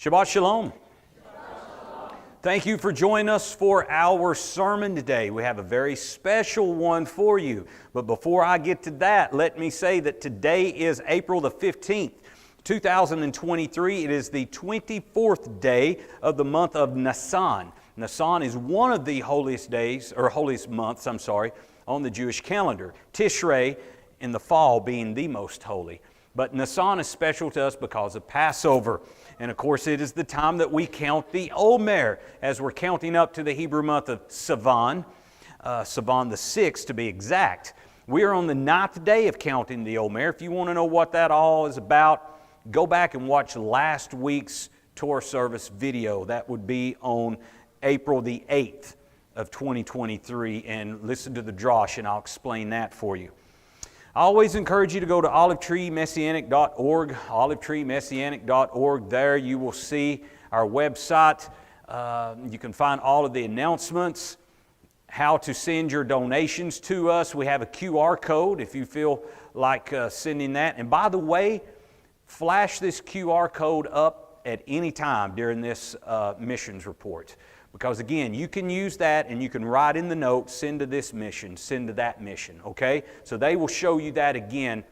Shabbat Shalom. Thank you for joining us for our sermon today. We have a very special one for you. But before I get to that, let me say that today is April the 15th, 2023. It is the 24th day of the month of Nisan. Nisan is one of the holiest days, or holiest months, on the Jewish calendar. Tishrei in the fall being the most holy. But Nisan is special to us because of Passover. And of course, it is the time that we count the Omer, as we're counting up to the Hebrew month of Sivan, Sivan the 6th to be exact. We are on the 9th day of counting the Omer. If you want to know what that all is about, go back and watch last week's Torah service video. That would be on April the 8th of 2023, and listen to the drosh, and I'll explain that for you. I always encourage you to go to olivetreemessianic.org, olivetreemessianic.org. There you will see our website. You can find all of the announcements, how to send your donations to us. We have a QR code if you feel like sending that. And by the way, flash this QR code up at any time during this missions report. Because again, you can use that and you can write in the note, send to this mission, send to that mission, okay? So they will show you that again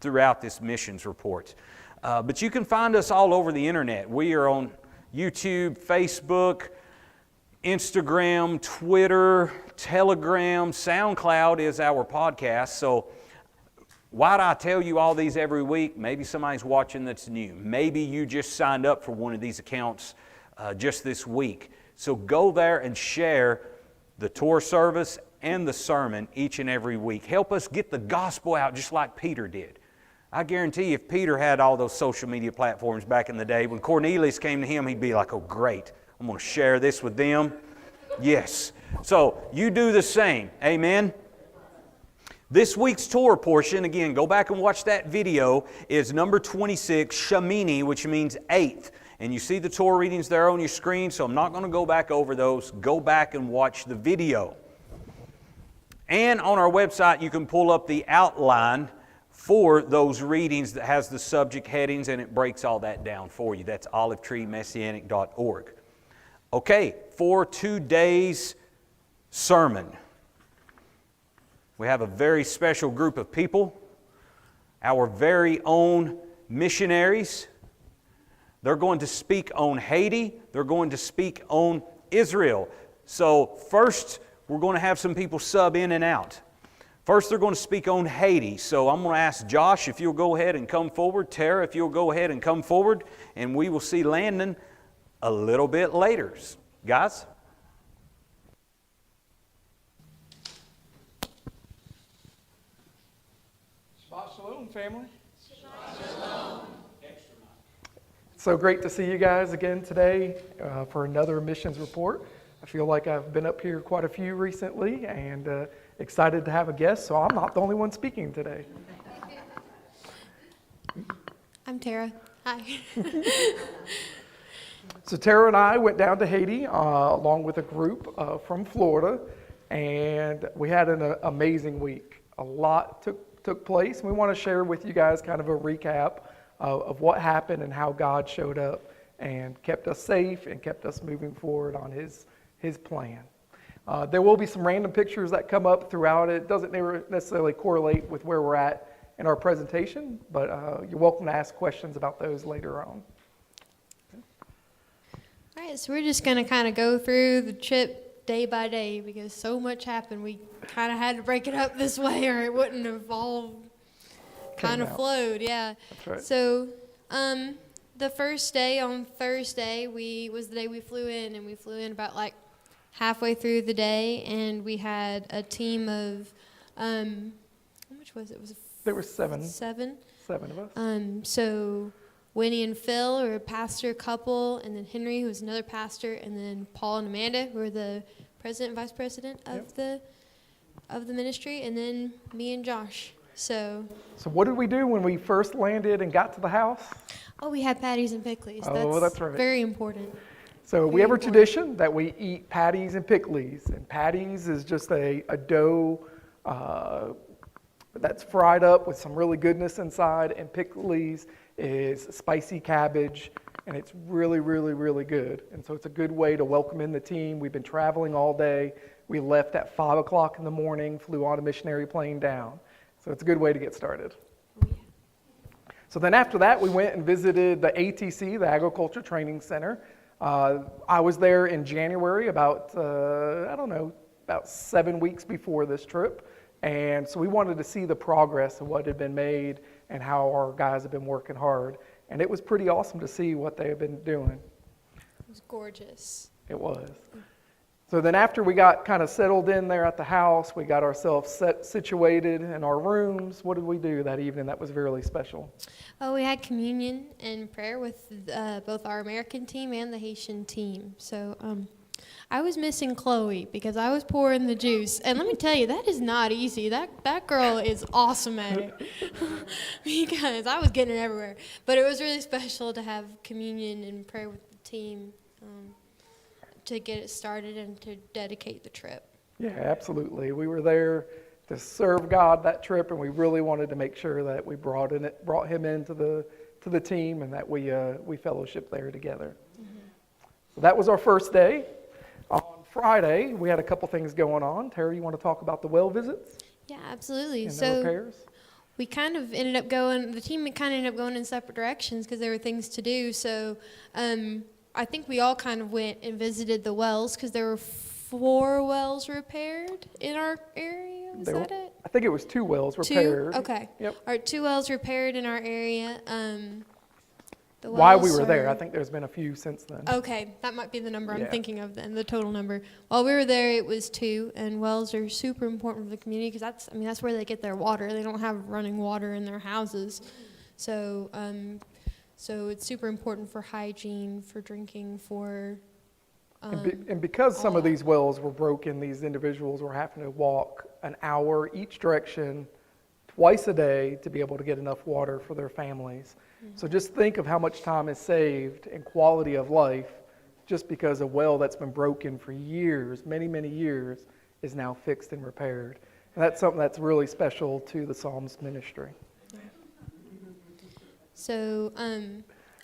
throughout this missions report. But you can find us all over the internet. We are on YouTube, Facebook, Instagram, Twitter, Telegram, SoundCloud is our podcast. So why do I tell you all these every week? Maybe somebody's watching that's new. Maybe you just signed up for one of these accounts just this week. So go there and share the Torah service and the sermon each and every week. Help us get the gospel out just like Peter did. I guarantee if Peter had all those social media platforms back in the day, when Cornelius came to him, he'd be like, oh great, I'm going to share this with them. Yes. So you do the same. Amen. This week's Torah portion, again, go back and watch that video, is number 26, Shemini, which means eighth. And you see the Torah readings there on your screen, so I'm not going to go back over those. Go back and watch the video. And on our website, you can pull up the outline for those readings that has the subject headings, and it breaks all that down for you. That's olivetreemessianic.org. Okay, for today's sermon, we have a very special group of people, our very own missionaries. They're going to speak on Haiti. They're going to speak on Israel. So first, we're going to have some people sub in and out. First, they're going to speak on Haiti. So I'm going to ask Josh if you'll go ahead and come forward. Tara, if you'll go ahead and come forward. And we will see Landon a little bit later. Guys? Shabbat Shalom, family. Shabbat Shalom. So great to see you guys again today for another missions report. I feel like I've been up here quite a few recently and excited to have a guest, so I'm not the only one speaking today. I'm Tara. Hi. So Tara and I went down to Haiti along with a group from Florida, and we had an amazing week. A lot took place. We want to share with you guys kind of a recap of what happened and how God showed up and kept us safe and kept us moving forward on His plan. There will be some random pictures that come up throughout it. It doesn't necessarily correlate with where we're at in our presentation, but you're welcome to ask questions about those later on. All right, so we're just going to kind of go through the trip day by day because so much happened. We kind of had to break it up this way or it wouldn't have all kind of flowed, yeah. That's right. So the first day on Thursday was the day we flew in, and we flew in about like halfway through the day, and we had a team of how much was it? There were seven. Seven of us. So Winnie and Phil were a pastor couple, and then Henry, who was another pastor, and then Paul and Amanda, who were the president and vice president of the ministry, and then me and Josh. So what did we do when we first landed and got to the house? Oh, we had patties and pickles. That's right. Very important. So we have a tradition that we eat patties and pickles. And patties is just a dough that's fried up with some really goodness inside. And pickles is spicy cabbage and it's really, really, really good. And so it's a good way to welcome in the team. We've been traveling all day. We left at 5 o'clock in the morning, flew on a missionary plane down. So it's a good way to get started. So then after that, we went and visited the ATC, the Agriculture Training Center. I was there in January, about 7 weeks before this trip. And so we wanted to see the progress of what had been made and how our guys have been working hard. And it was pretty awesome to see what they have been doing. It was gorgeous. It was. So then after we got kind of settled in there at the house, we got ourselves situated in our rooms. What did we do that evening that was really special? Oh, we had communion and prayer with both our American team and the Haitian team. So I was missing Chloe because I was pouring the juice. And let me tell you, that is not easy. That girl is awesome at it because I was getting it everywhere. But it was really special to have communion and prayer with the team. To get it started and to dedicate the trip. Yeah, absolutely. We were there to serve God that trip, and we really wanted to make sure that we brought him into the team, and that we fellowshiped there together. Mm-hmm. So that was our first day. On Friday, we had a couple things going on. Terry, you want to talk about the well visits? Yeah, absolutely. And so the repairs? we kind of ended up going. The team kind of ended up going in separate directions because there were things to do. So. I think we all kind of went and visited the wells because there were 4 wells repaired in our area. Was that it? I think it was 2 wells repaired. 2? Okay. Yep. All right, 2 wells repaired in our area. While we were there, I think there's been a few since then. Okay, that might be the number I'm Yeah. thinking of then, the total number. While we were there, it was 2, and wells are super important for the community because that's where they get their water. They don't have running water in their houses. So it's super important for hygiene, for drinking, for and because some of these wells were broken, these individuals were having to walk an hour each direction twice a day to be able to get enough water for their families. Mm-hmm. So just think of how much time is saved and quality of life just because a well that's been broken for years, many, many years, is now fixed and repaired. And that's something that's really special to the Psalms ministry. So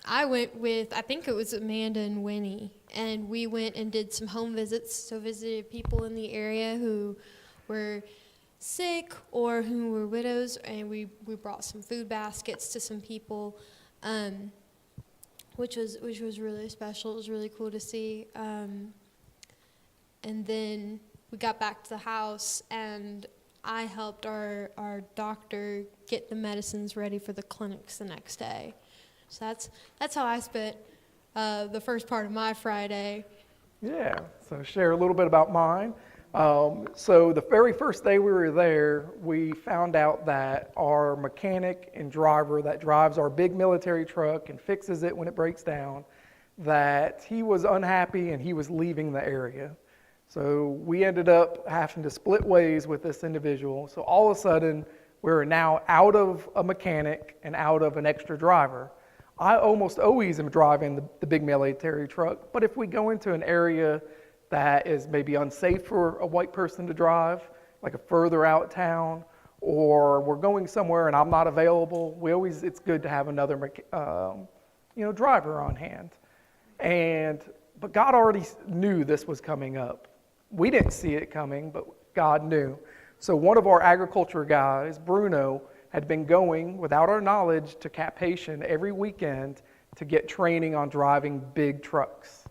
I went with, I think it was Amanda and Winnie, and we went and did some home visits. So visited people in the area who were sick or who were widows, and we brought some food baskets to some people, which was really special. It was really cool to see. And then we got back to the house, and I helped our doctor get the medicines ready for the clinics the next day. So that's how I spent the first part of my Friday. Yeah, so share a little bit about mine. So the very first day we were there, we found out that our mechanic and driver that drives our big military truck and fixes it when it breaks down, that he was unhappy and he was leaving the area. So we ended up having to split ways with this individual. So all of a sudden, we're now out of a mechanic and out of an extra driver. I almost always am driving the big military truck, but if we go into an area that is maybe unsafe for a white person to drive, like a further out town, or we're going somewhere and I'm not available, it's good to have another driver on hand. But God already knew this was coming up. We didn't see it coming, but God knew. So one of our agriculture guys, Bruno, had been going without our knowledge to Cap Haitian every weekend to get training on driving big trucks.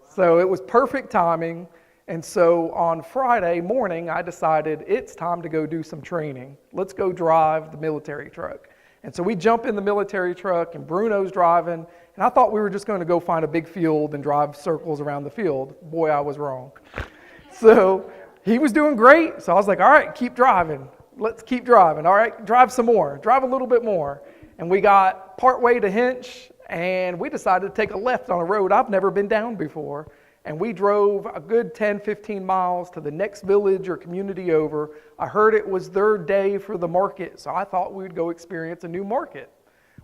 So it was perfect timing. And so on Friday morning, I decided it's time to go do some training. Let's go drive the military truck. And so we jump in the military truck, and Bruno's driving. And I thought we were just going to go find a big field and drive circles around the field. Boy, I was wrong. So he was doing great. So I was like, all right, keep driving. Let's keep driving. All right, drive some more. Drive a little bit more. And we got partway to Hinch, and we decided to take a left on a road I've never been down before. And we drove a good 10, 15 miles to the next village or community over. I heard it was their day for the market, so I thought we would go experience a new market.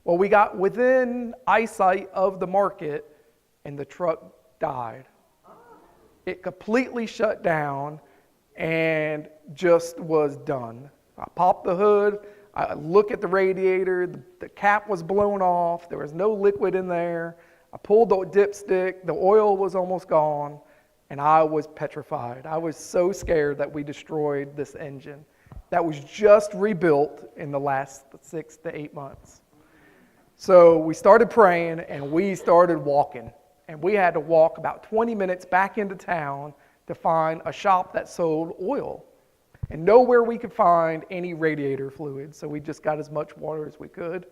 Well, we got within eyesight of the market, and the truck died. It completely shut down and just was done. I popped the hood. I look at the radiator. The cap was blown off. There was no liquid in there. I pulled the dipstick, the oil was almost gone, and I was petrified. I was so scared that we destroyed this engine that was just rebuilt in the last 6 to 8 months. So we started praying and we started walking. And we had to walk about 20 minutes back into town to find a shop that sold oil. And nowhere we could find any radiator fluid, so we just got as much water as we could.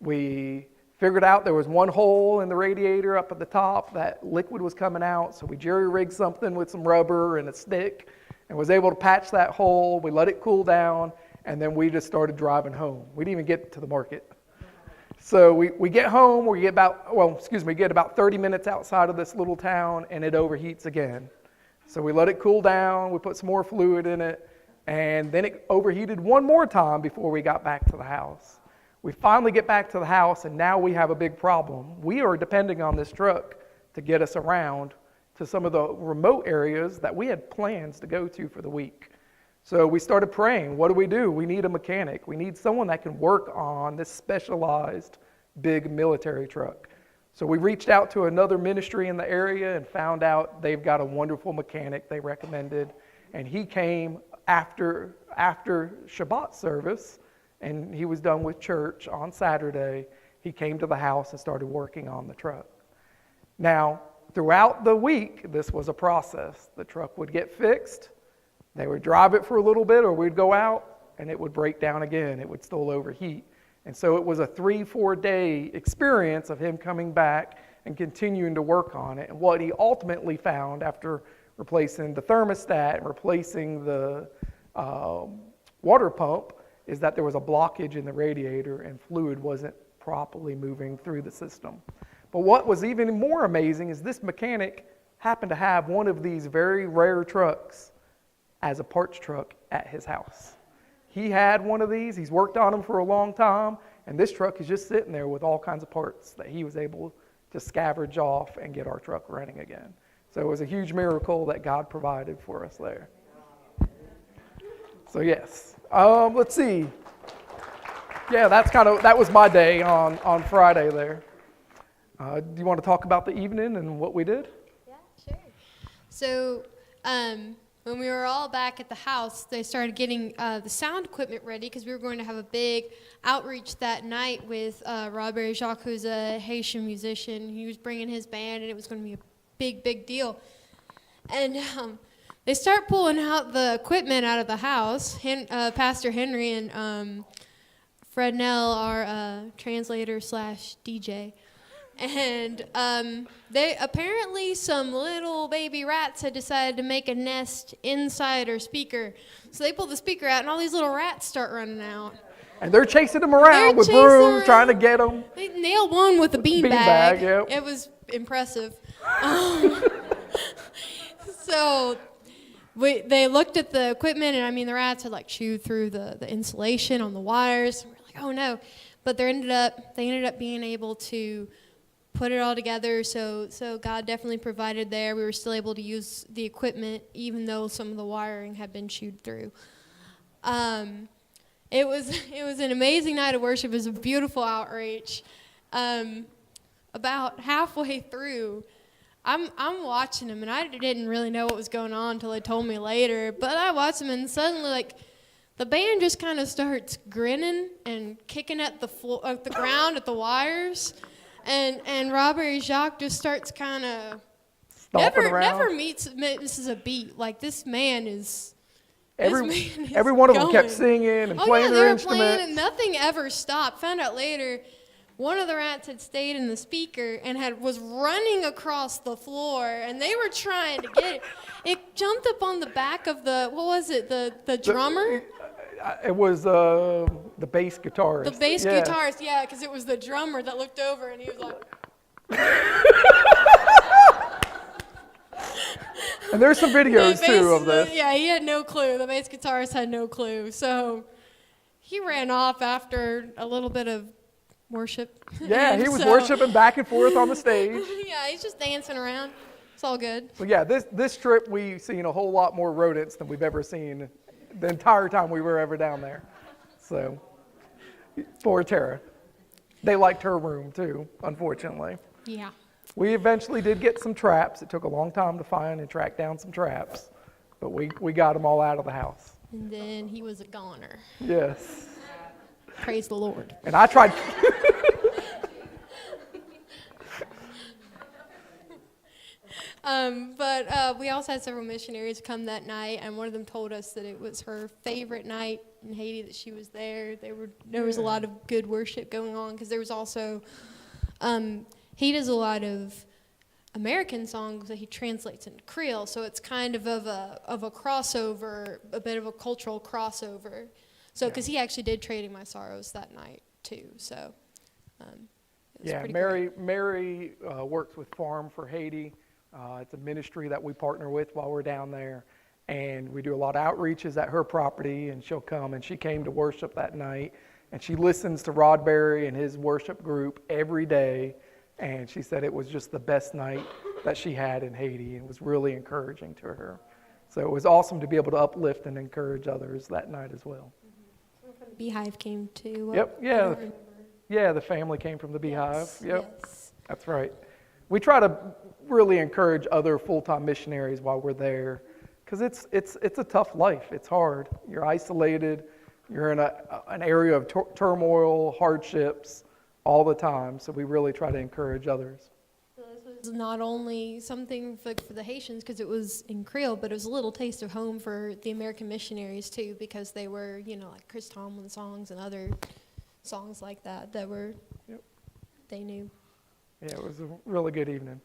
We figured out there was one hole in the radiator up at the top that liquid was coming out, so we jerry-rigged something with some rubber and a stick and was able to patch that hole. We let it cool down, and then we just started driving home. We didn't even get to the market. So we get home, we get about 30 minutes outside of this little town, and it overheats again. So we let it cool down, we put some more fluid in it, and then it overheated one more time before we got back to the house. We finally get back to the house, and now we have a big problem. We are depending on this truck to get us around to some of the remote areas that we had plans to go to for the week. So we started praying. What do? We need a mechanic. We need someone that can work on this specialized big military truck. So we reached out to another ministry in the area and found out they've got a wonderful mechanic they recommended. And he came after Shabbat service, and he was done with church on Saturday. He came to the house and started working on the truck. Now, throughout the week, this was a process. The truck would get fixed. They would drive it for a little bit, or we'd go out and it would break down again. It would still overheat. And so it was a 3-4 day experience of him coming back and continuing to work on it. And what he ultimately found after replacing the thermostat and replacing the water pump is that there was a blockage in the radiator and fluid wasn't properly moving through the system. But what was even more amazing is this mechanic happened to have one of these very rare trucks as a parts truck at his house. He had one of these, he's worked on them for a long time, and this truck is just sitting there with all kinds of parts that he was able to scavenge off and get our truck running again. So it was a huge miracle that God provided for us there. So yes, let's see. Yeah, that was my day on Friday there. Do you want to talk about the evening and what we did? Yeah, sure. So, when we were all back at the house, they started getting the sound equipment ready because we were going to have a big outreach that night with Robert Jacques, who's a Haitian musician. He was bringing his band, and it was going to be a big, big deal. And they start pulling out the equipment out of the house. Pastor Henry and Fred Nell, our translator / DJ. And they apparently some little baby rats had decided to make a nest inside our speaker. So they pull the speaker out, and all these little rats start running out. And they're chasing them around with brooms, trying to get them. They nailed one with a beanbag. Yep. It was impressive. So they looked at the equipment, and I mean the rats had like chewed through the insulation on the wires. And we're like, oh no! But they ended up being able to put it all together, so God definitely provided there. We were still able to use the equipment, even though some of the wiring had been chewed through. It was an amazing night of worship. It was a beautiful outreach. About halfway through, I'm watching them, and I didn't really know what was going on until they told me later. But I watched them, and suddenly, like, the band just kind of starts grinning and kicking at the ground at the wires. And Robert Jacques just starts kind of never misses a beat. Like, this man is. Every one of them kept singing and playing their instruments. And nothing ever stopped. Found out later, one of the rats had stayed in the speaker and was running across the floor, and they were trying to get it. It jumped up on the back of the drummer. It was the bass guitarist. The bass guitarist, yeah, because it was the drummer that looked over, and he was like. And there's some videos too of this. Yeah, he had no clue. The bass guitarist had no clue. So he ran off after a little bit of worship. Yeah, he was worshiping back and forth on the stage. Yeah, he's just dancing around. It's all good. So yeah, this trip we've seen a whole lot more rodents than we've ever seen the entire time we were ever down there. So poor Tara. They liked her room too, unfortunately. Yeah. We eventually did get some traps. It took a long time to find and track down some traps, but we got them all out of the house. And then he was a goner. Yes. Praise the Lord. And I tried. But we also had several missionaries come that night, and one of them told us that it was her favorite night in Haiti that she was there. There was a lot of good worship going on, because there was also, he does a lot of American songs that he translates into Creole, so it's kind of a crossover, a bit of a cultural crossover. So, because he actually did Trading My Sorrows that night too, so it was pretty great. Mary works with Farm for Haiti. It's a ministry that we partner with while we're down there, and we do a lot of outreaches at her property, and she'll come, and she came to worship that night, and she listens to Rod Berry and his worship group every day, and she said it was just the best night that she had in Haiti, and it was really encouraging to her. So it was awesome to be able to uplift and encourage others that night as well. Beehive came too. Yep, I don't remember. yeah, the family came from the Beehive. Yes, Yep, yes. that's right. We try to really encourage other full-time missionaries while we're there, because it's a tough life. It's hard. You're isolated. You're in an area of turmoil, hardships all the time. So we really try to encourage others. So this was not only something for the Haitians, because it was in Creole, but it was a little taste of home for the American missionaries too, because they were, like Chris Tomlin songs and other songs like that were, they knew. Yeah, it was a really good evening.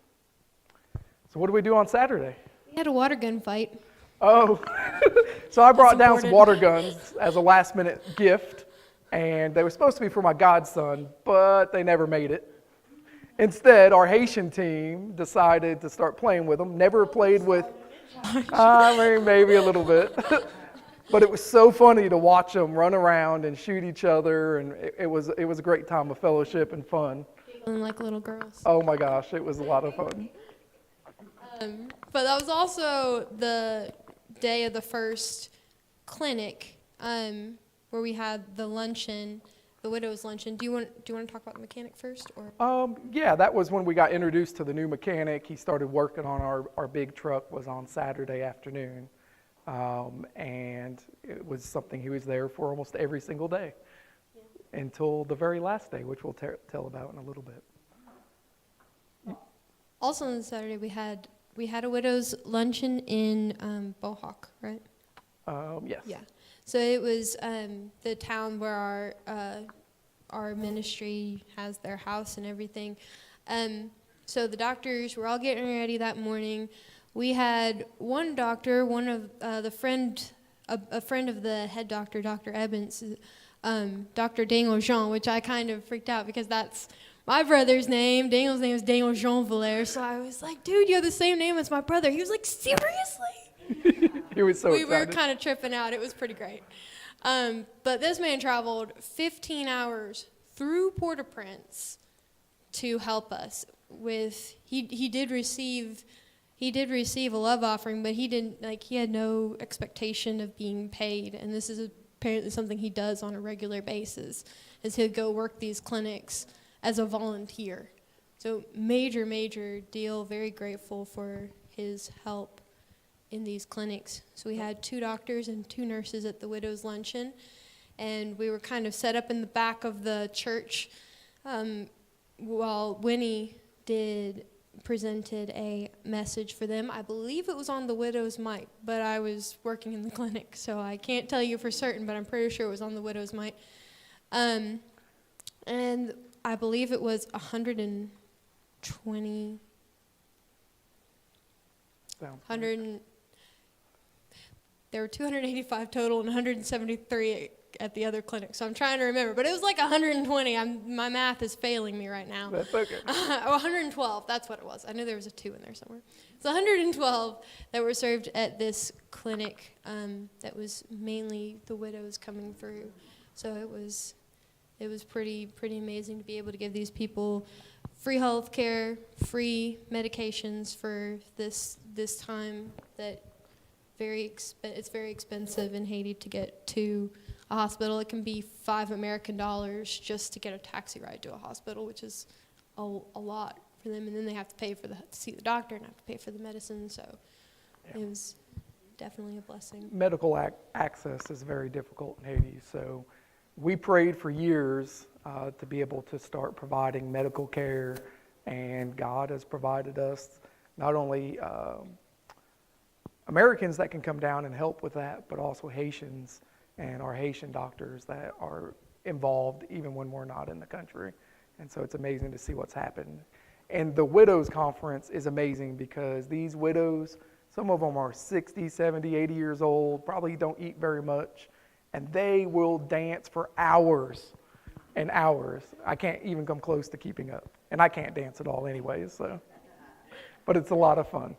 So what do we do on Saturday? We had a water gun fight. Oh, so I brought down some important. water guns as a last-minute gift, and they were supposed to be for my godson, but they never made it. Instead, our Haitian team decided to start playing with them. Never played with, maybe a little bit. But it was so funny to watch them run around and shoot each other, and it was a great time of fellowship and fun. Feeling like little girls. Oh my gosh, it was a lot of fun. But that was also the day of the first clinic, where we had the luncheon, the widow's luncheon. Do you want to talk about the mechanic first, or? Yeah, that was when we got introduced to the new mechanic. He started working on our big truck, was on Saturday afternoon. And it was something he was there for almost every single day until the very last day, which we'll tell about in a little bit. Also on Saturday, we had a widow's luncheon in Bohawk, right? Yes. Yeah. So it was the town where our ministry has their house and everything. So the doctors were all getting ready that morning. We had one doctor, one of a friend of the head doctor, Dr. Evans, Dr. Daniel Jean, which I kind of freaked out because that's my brother's name. Daniel's name is Daniel Jean Valaire. So I was like, dude, you have the same name as my brother. He was like, seriously? He was so excited. We were kind of tripping out. It was pretty great. But this man traveled 15 hours through Port-au-Prince to help us with, he did receive a love offering, but he had no expectation of being paid. And this is apparently something he does on a regular basis, is he'll go work these clinics as a volunteer. So major, major deal. Very grateful for his help in these clinics. So we had 2 doctors and 2 nurses at the widow's luncheon, and we were kind of set up in the back of the church while Winnie presented a message for them. I believe it was on the widow's mic, but I was working in the clinic, so I can't tell you for certain, but I'm pretty sure it was on the widow's mic. And I believe it was 120. There were 285 total and 173 at the other clinic. So I'm trying to remember, but it was like 120. My math is failing me right now. That's okay. 112, that's what it was. I knew there was a 2 in there somewhere. It's 112 that were served at this clinic that was mainly the widows coming through. So it was pretty amazing to be able to give these people free health care, free medications for this time that it's very expensive in Haiti to get to a hospital. It can be $5 American just to get a taxi ride to a hospital, which is a lot for them, and then they have to pay to see the doctor and have to pay for the medicine. So it was definitely a blessing. Medical access is very difficult in Haiti, so we prayed for years to be able to start providing medical care, and God has provided us not only Americans that can come down and help with that, but also Haitians and our Haitian doctors that are involved even when we're not in the country. And so it's amazing to see what's happened. And the Widows Conference is amazing because these widows, some of them are 60, 70, 80 years old, probably don't eat very much, and they will dance for hours and hours. I can't even come close to keeping up. And I can't dance at all anyways, so. But it's a lot of fun.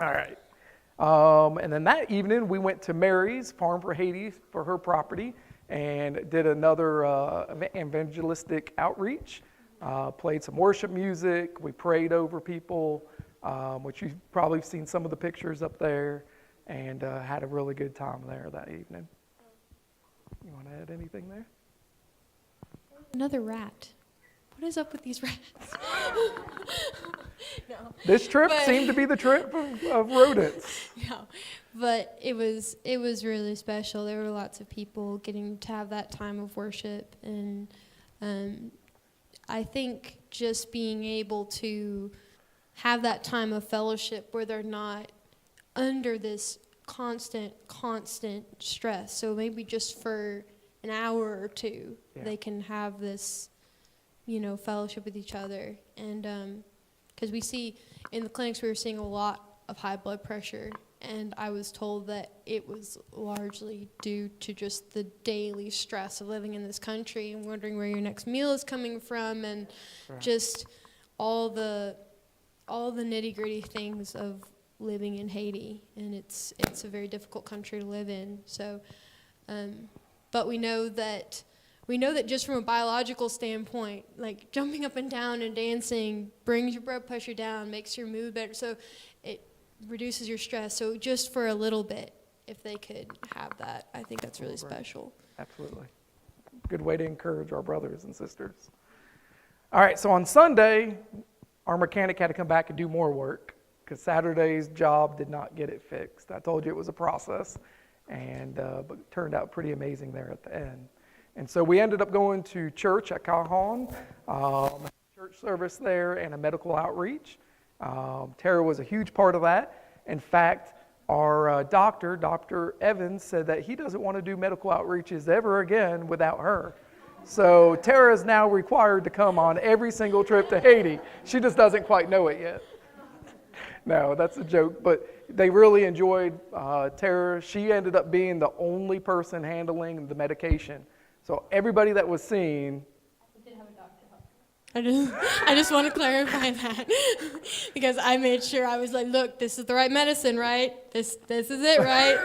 All right. And then that evening, we went to Mary's Farm for Haiti for her property and did another evangelistic outreach, played some worship music. We prayed over people, which you've probably seen some of the pictures up there, and had a really good time there that evening. You want to add anything there? Another rat. What is up with these rats? No. This trip seemed to be the trip of rodents. No, but it was really special. There were lots of people getting to have that time of worship, and I think just being able to have that time of fellowship where they're not under this constant stress. So maybe just for an hour or two, they can have this, fellowship with each other. And because we see in the clinics, we were seeing a lot of high blood pressure, and I was told that it was largely due to just the daily stress of living in this country and wondering where your next meal is coming from, and just all the nitty-gritty things of living in Haiti. And it's a very difficult country to live in. So, but we know that just from a biological standpoint, like jumping up and down and dancing brings your blood pressure down, makes your mood better. So it reduces your stress. So just for a little bit, if they could have that, I think that's really special. Absolutely. Good way to encourage our brothers and sisters. All right, so on Sunday, our mechanic had to come back and do more work because Saturday's job did not get it fixed. I told you it was a process, and but it turned out pretty amazing there at the end. And so we ended up going to church at Cajon, church service there, and a medical outreach. Tara was a huge part of that. In fact, our doctor, Dr. Evans, said that he doesn't want to do medical outreaches ever again without her. So Tara is now required to come on every single trip to Haiti. She just doesn't quite know it yet. No, that's a joke. But they really enjoyed Tara. She ended up being the only person handling the medication. So everybody that was seen. I did have a doctor help. I just want to clarify that because I made sure I was like, look, this is the right medicine, right? This is it, right?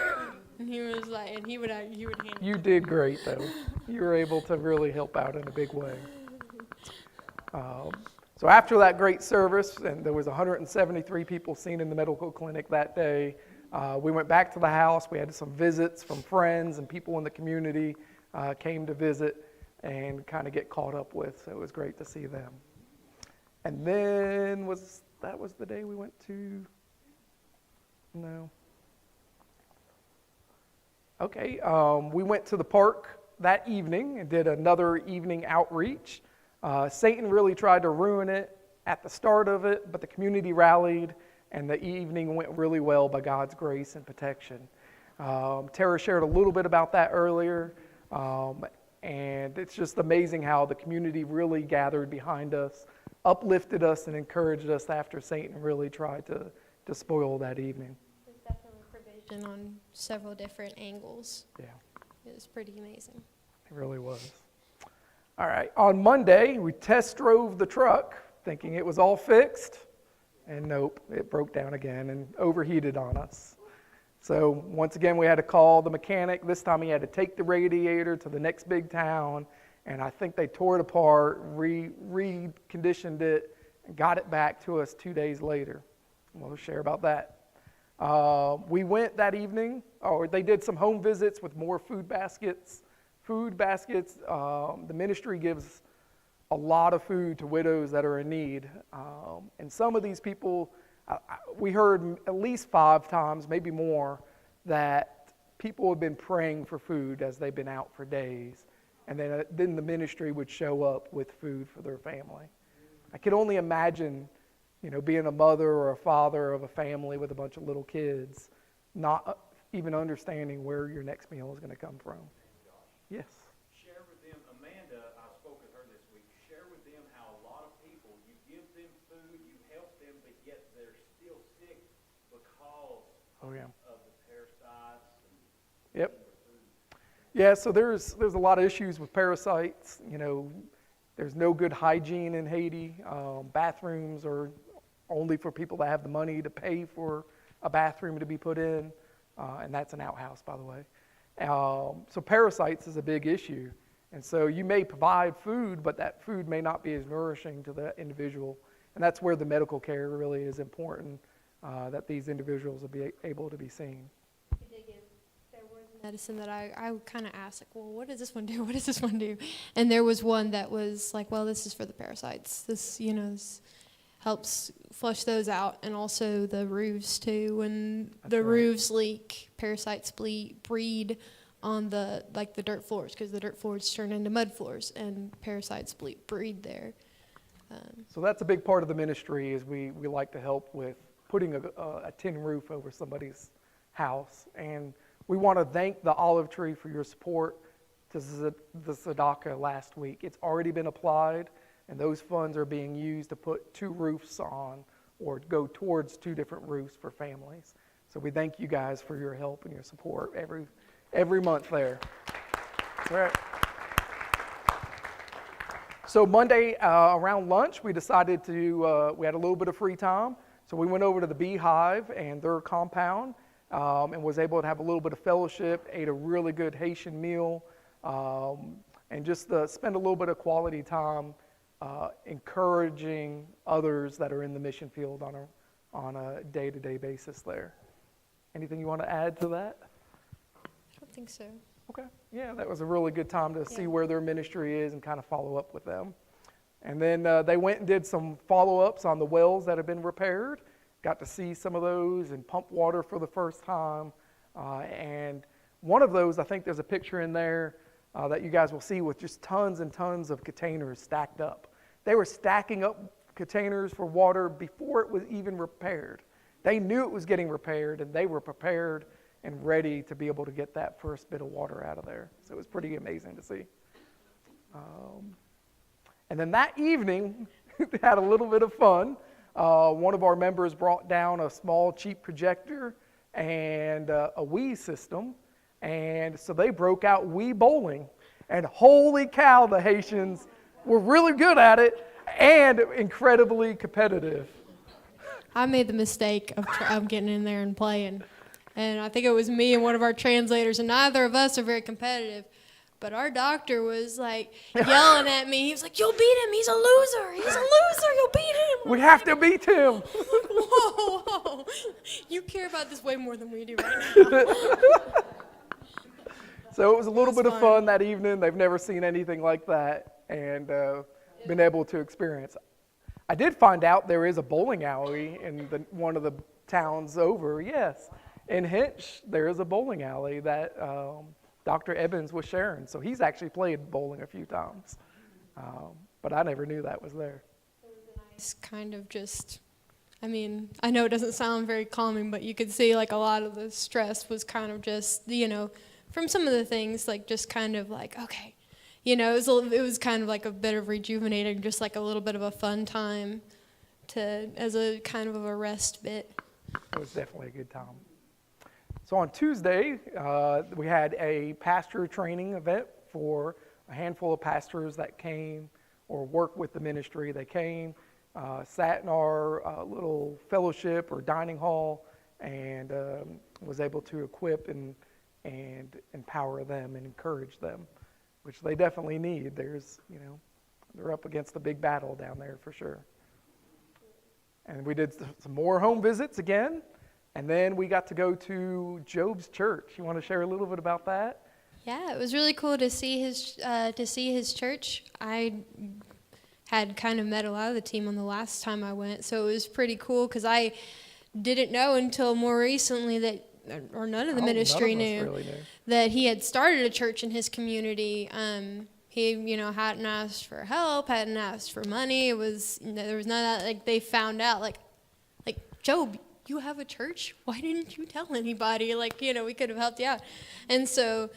And he was like, and he would hand it. You did great though. You were able to really help out in a big way. So after that great service, and there was 173 people seen in the medical clinic that day, we went back to the house. We had some visits from friends and people in the community. Came to visit and kind of get caught up with, so it was great to see them. And then that was the day we went to, no. Okay, we went to the park that evening and did another evening outreach. Satan really tried to ruin it at the start of it, but the community rallied, and the evening went really well by God's grace and protection. Tara shared a little bit about that earlier. And it's just amazing how the community really gathered behind us, uplifted us, and encouraged us after Satan really tried to spoil that evening. There's definitely provision on several different angles. Yeah. It was pretty amazing. It really was. All right, on Monday, we test drove the truck thinking it was all fixed, and nope, it broke down again and overheated on us. So once again, we had to call the mechanic. This time he had to take the radiator to the next big town, and I think they tore it apart, reconditioned it, and got it back to us 2 days later. We'll share about that. We went that evening, or they did some home visits with more food baskets. The ministry gives a lot of food to widows that are in need. And some of these people, we heard at least 5 times, maybe more, that people have been praying for food as they've been out for days. And then the ministry would show up with food for their family. I could only imagine, being a mother or a father of a family with a bunch of little kids, not even understanding where your next meal is going to come from. Yes. Share with them, Amanda, I spoke with her this week, share with them how a lot of people, you give them food, you help them, but yet they're still sick because of the parasites. Yep. Yeah, so there's a lot of issues with parasites. There's no good hygiene in Haiti. Bathrooms are only for people that have the money to pay for a bathroom to be put in, and that's an outhouse, by the way. So parasites is a big issue. And so you may provide food, but that food may not be as nourishing to the individual. And that's where the medical care really is important, that these individuals will be able to be seen. There was medicine that I kind of asked, like, well, what does this one do? What does this one do? And there was one that was like, well, this is for the parasites. This, this helps flush those out, and also the roofs too. When the roofs leak, parasites breed on the dirt floors, because the dirt floors turn into mud floors, and parasites breed there. So that's a big part of the ministry, is we like to help with putting a tin roof over somebody's house. And we want to thank the Olive Tree for your support to the Tzedakah last week. It's already been applied, and those funds are being used to put 2 roofs on, or go towards 2 different roofs for families. So we thank you guys for your help and your support every month there. All right. So Monday around lunch, we decided we had a little bit of free time. So we went over to the Beehive and their compound, and was able to have a little bit of fellowship, ate a really good Haitian meal, and just spend a little bit of quality time encouraging others that are in the mission field on a day-to-day basis there. Anything you want to add to that? I don't think so. Okay. Yeah, that was a really good time to see where their ministry is and kind of follow up with them. And then they went and did some follow-ups on the wells that have been repaired. Got to see some of those and pump water for the first time. And one of those, I think there's a picture in there that you guys will see, with just tons and tons of containers stacked up. They were stacking up containers for water before it was even repaired. They knew it was getting repaired, and they were prepared and ready to be able to get that first bit of water out of there. So it was pretty amazing to see. And then that evening, we had a little bit of fun. One of our members brought down a small, cheap projector and a Wii system. And so they broke out Wii bowling. And holy cow, the Haitians were really good at it and incredibly competitive. I made the mistake of getting in there and playing. And I think it was me and one of our translators, and neither of us are very competitive. But our doctor was like yelling at me. He was like, "You'll beat him. He's a loser. He's a loser. You'll beat him." We have to beat him. Whoa. You care about this way more than we do right now. So it was a little bit of fun that evening. They've never seen anything like that, and been able to experience. I did find out there is a bowling alley in one of the towns over. Yes, in Hinch, there is a bowling alley that Dr. Evans was sharing. So he's actually played bowling a few times, but I never knew that was there. It was a nice kind of just, I know it doesn't sound very calming, but you could see like a lot of the stress was kind of just, from some of the things, like just kind of like, okay, it was kind of like a bit of rejuvenating, just like a little bit of a fun time as a kind of a rest bit. It was definitely a good time. So on Tuesday, we had a pastor training event for a handful of pastors that came or work with the ministry. They came, sat in our little fellowship or dining hall, and was able to equip and empower them and encourage them, which they definitely need. They're up against a big battle down there for sure. And we did some more home visits again, and then we got to go to Job's church. You want to share a little bit about that? Yeah, it was really cool to see his church. I had kind of met a lot of the team on the last time I went. So it was pretty cool because I didn't know until more recently that, or none of the ministry knew, that he had started a church in his community. He, hadn't asked for help, hadn't asked for money. There was none of that. Like, they found out, like, Job, you have a church? Why didn't you tell anybody? Like, we could have helped you out. And so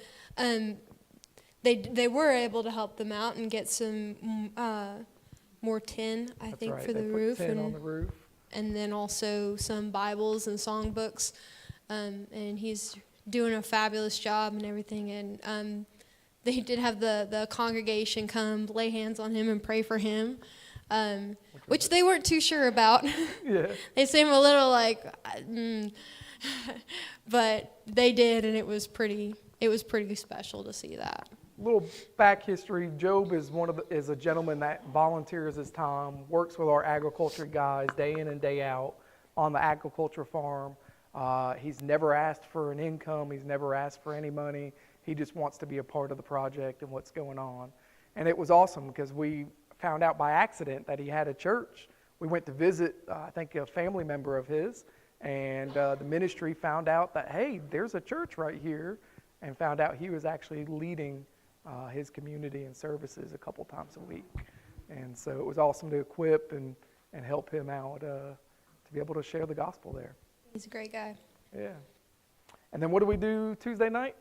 they were able to help them out and get some more tin, I think, for the roof. Tin on the roof. And then also some Bibles and songbooks. And he's doing a fabulous job and everything. And they did have the congregation come lay hands on him and pray for him, which they weren't too sure about. Yeah. They seemed a little like, but they did, and it was pretty special to see that. Little back history. Job is a gentleman that volunteers his time, works with our agriculture guys day in and day out on the agriculture farm. He's never asked for an income. He's never asked for any money. He just wants to be a part of the project and what's going on. And it was awesome because we found out by accident that he had a church. We went to visit, I think, a family member of his, and the ministry found out that, hey, there's a church right here, and found out he was actually leading his community and services a couple times a week. And so it was awesome to equip and help him out to be able to share the gospel there. He's a great guy. Yeah. And then what do we do Tuesday night?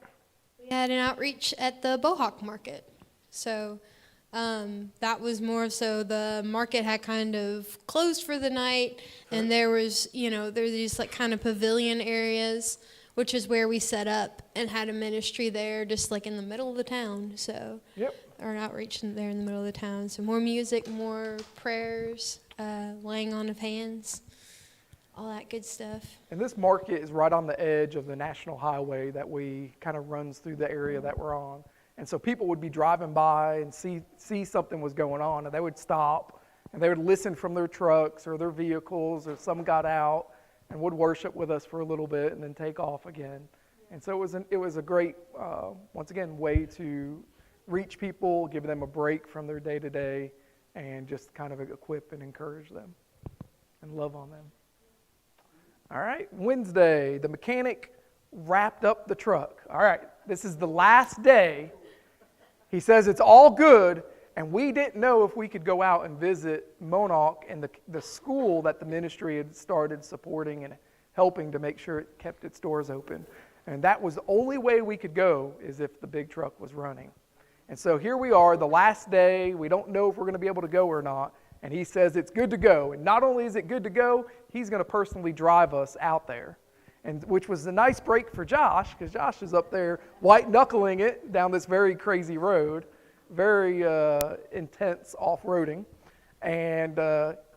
We had an outreach at the Bohawk Market. So that was more so the market had kind of closed for the night, and there was, there's these like kind of pavilion areas, which is where we set up and had a ministry there, just like in the middle of the town. So, or an outreach there in the middle of the town. So more music, more prayers, laying on of hands, all that good stuff. And this market is right on the edge of the national highway that we kind of runs through the area that we're on. And so people would be driving by and see something was going on, and they would stop, and they would listen from their trucks or their vehicles, or some got out and would worship with us for a little bit and then take off again. And so it was a great, once again, way to reach people, give them a break from their day-to-day, and just kind of equip and encourage them and love on them. All right, Wednesday, the mechanic wrapped up the truck. All right, this is the last day. He says it's all good, and we didn't know if we could go out and visit Monarch and the school that the ministry had started supporting and helping to make sure it kept its doors open. And that was the only way we could go, is if the big truck was running. And so here we are, the last day. We don't know if we're going to be able to go or not. And he says it's good to go. And not only is it good to go, he's going to personally drive us out there. And which was a nice break for Josh, because Josh is up there white-knuckling it down this very crazy road, very intense off-roading. And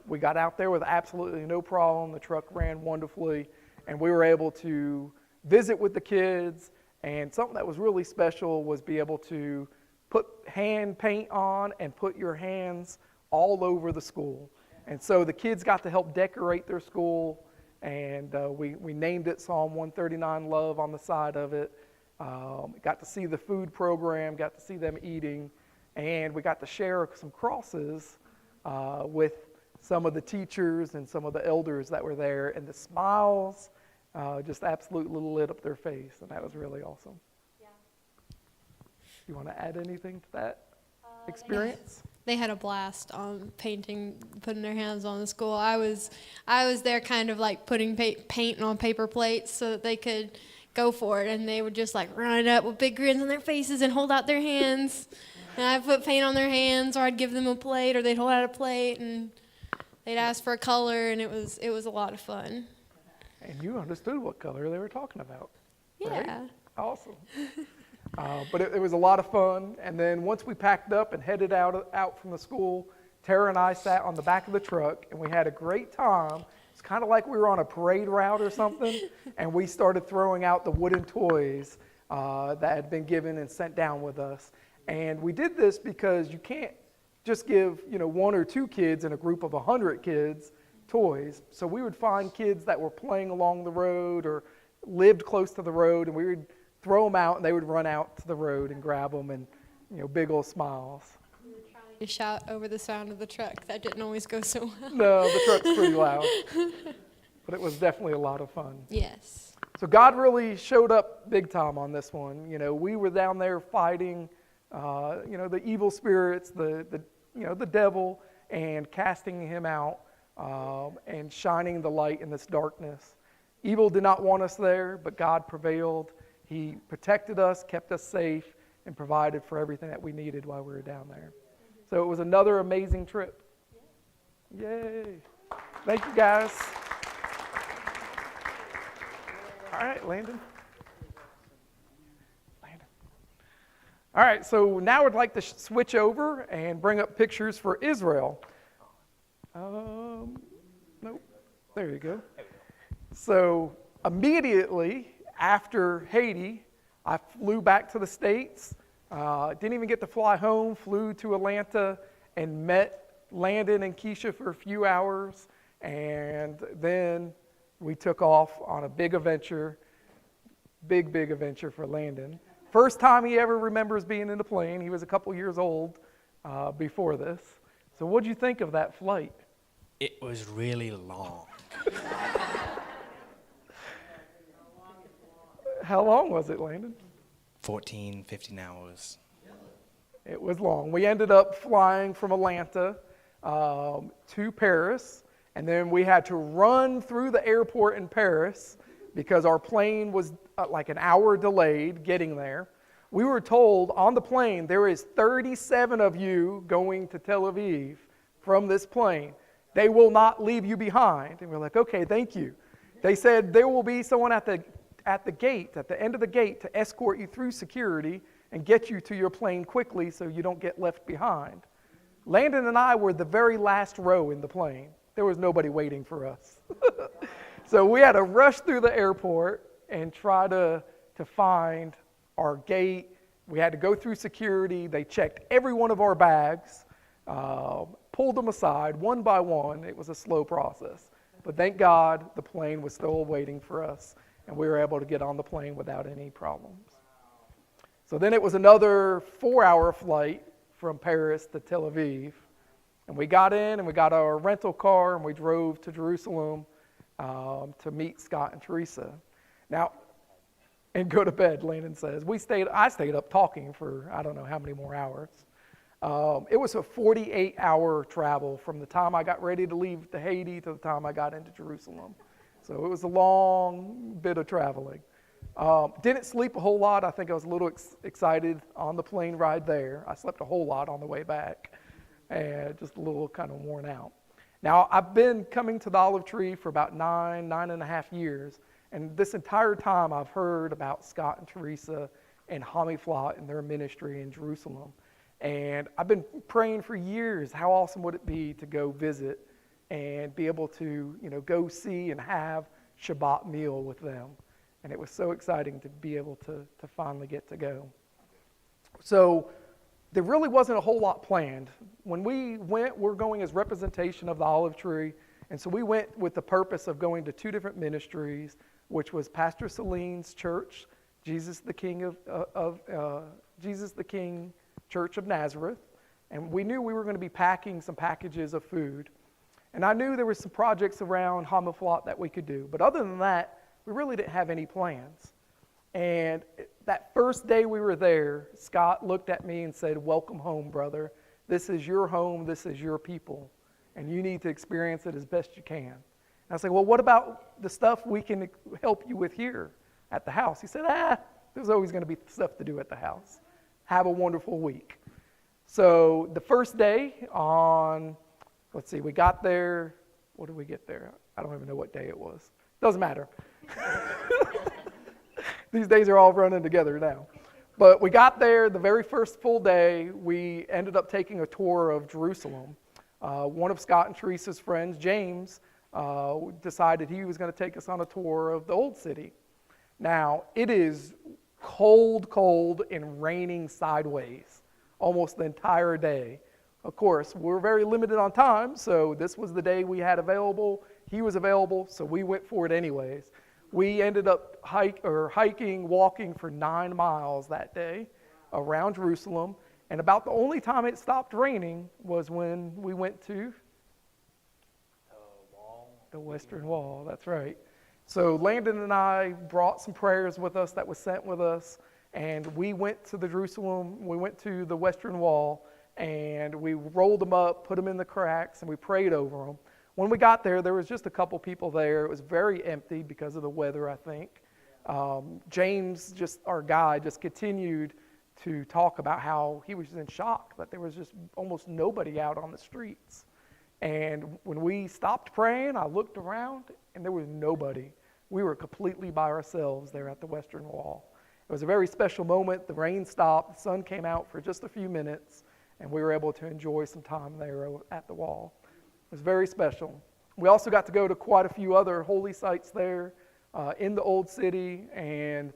we got out there with absolutely no problem. The truck ran wonderfully, and we were able to visit with the kids. And something that was really special was be able to put hand paint on and put your hands all over the school. And so the kids got to help decorate their school, and we named it Psalm 139 Love on the side of it. Got to see the food program, got to see them eating, and we got to share some crosses with some of the teachers and some of the elders that were there, and the smiles just absolutely lit up their face, and that was really awesome. Yeah. You want to add anything to that experience? They had a blast on painting, putting their hands on the school. I was there kind of like putting paint on paper plates so that they could go for it, and they would just like run it up with big grins on their faces and hold out their hands. And I'd put paint on their hands, or I'd give them a plate, or they'd hold out a plate, and they'd ask for a color, and it was a lot of fun. And you understood what color they were talking about. Yeah. Right? Awesome. But it was a lot of fun. And then once we packed up and headed out from the school, Tara and I sat on the back of the truck, and we had a great time. It's kind of like we were on a parade route or something, and we started throwing out the wooden toys that had been given and sent down with us. And we did this because you can't just give, one or two kids in a group of 100 kids toys. So we would find kids that were playing along the road or lived close to the road, and we would throw them out, and they would run out to the road and grab them, and big old smiles. We would try and to shout over the sound of the truck. That didn't always go so well. No, the truck's pretty loud. But it was definitely a lot of fun. Yes. So God really showed up big time on this one. We were down there fighting, the evil spirits, the devil, and casting him out and shining the light in this darkness. Evil did not want us there, but God prevailed. He protected us, kept us safe, and provided for everything that we needed while we were down there. So it was another amazing trip. Yay. Thank you, guys. All right, Landon. All right, so now I'd like to switch over and bring up pictures for Israel. Nope. There you go. So immediately after Haiti, I flew back to the States. Didn't even get to fly home, flew to Atlanta and met Landon and Keisha for a few hours. And then we took off on a big adventure, big adventure for Landon. First time he ever remembers being in a plane. He was a couple years old before this. So what'd you think of that flight? It was really long. How long was it, Landon? 14, 15 hours. It was long. We ended up flying from Atlanta to Paris, and then we had to run through the airport in Paris because our plane was like an hour delayed getting there. We were told on the plane, there is 37 of you going to Tel Aviv from this plane. They will not leave you behind. And we're like, okay, thank you. They said there will be someone at the gate, at the end of the gate, to escort you through security and get you to your plane quickly so you don't get left behind. Landon and I were the very last row in the plane. There was nobody waiting for us. So we had to rush through the airport and try to find our gate. We had to go through security. They checked every one of our bags, pulled them aside one by one. It was a slow process. But thank God the plane was still waiting for us, and we were able to get on the plane without any problems. So then it was another 4-hour flight from Paris to Tel Aviv. And we got in and we got our rental car and we drove to Jerusalem to meet Scott and Teresa. Now, and go to bed, Landon says. I stayed up talking for I don't know how many more hours. It was a 48-hour travel from the time I got ready to leave to Haiti to the time I got into Jerusalem. So it was a long bit of traveling. Didn't sleep a whole lot. I think I was a little excited on the plane ride there. I slept a whole lot on the way back and just a little kind of worn out. Now, I've been coming to the Olive Tree for about 9.5 years. And this entire time I've heard about Scott and Teresa and Hamiflot and their ministry in Jerusalem. And I've been praying for years, how awesome would it be to go visit and be able to, go see and have Shabbat meal with them. And it was so exciting to be able to finally get to go. So there really wasn't a whole lot planned. When we went, we're going as representation of the Olive Tree. And so we went with the purpose of going to 2 different ministries, which was Pastor Celine's church, Jesus the King Jesus the King Church of Nazareth. And we knew we were going to be packing some packages of food. And I knew there were some projects around Hamiflot that we could do. But other than that, we really didn't have any plans. And that first day we were there, Scott looked at me and said, "Welcome home, brother. This is your home. This is your people. And you need to experience it as best you can." And I said, "Well, what about the stuff we can help you with here at the house?" He said, "There's always going to be stuff to do at the house. Have a wonderful week." So the first day we got there. What did we get there? I don't even know what day it was. Doesn't matter. These days are all running together now. But we got there the very first full day. We ended up taking a tour of Jerusalem. One of Scott and Teresa's friends, James, decided he was going to take us on a tour of the old city. Now, it is cold, and raining sideways almost the entire day. Of course, we're very limited on time, so this was the day we had available. He was available, so we went for it anyways. We ended up hiking, walking for 9 miles that day around Jerusalem, And about the only time it stopped raining was when we went to the Western Wall. That's right. So Landon and I brought some prayers with us that was sent with us, and we went to the Jerusalem, we went to the Western Wall, and we rolled them up, put them in the cracks, and we prayed over them. When we got there, there was just a couple people there. It was very empty because of the weather, I think. James, just our guide, just continued to talk about how he was in shock that there was just almost nobody out on the streets. And when we stopped praying, I looked around and there was nobody. We were completely by ourselves there at the Western Wall. It was a very special moment. The rain stopped, the sun came out for just a few minutes, and we were able to enjoy some time there at the wall. It was very special. We also got to go to quite a few other holy sites there in the Old City, and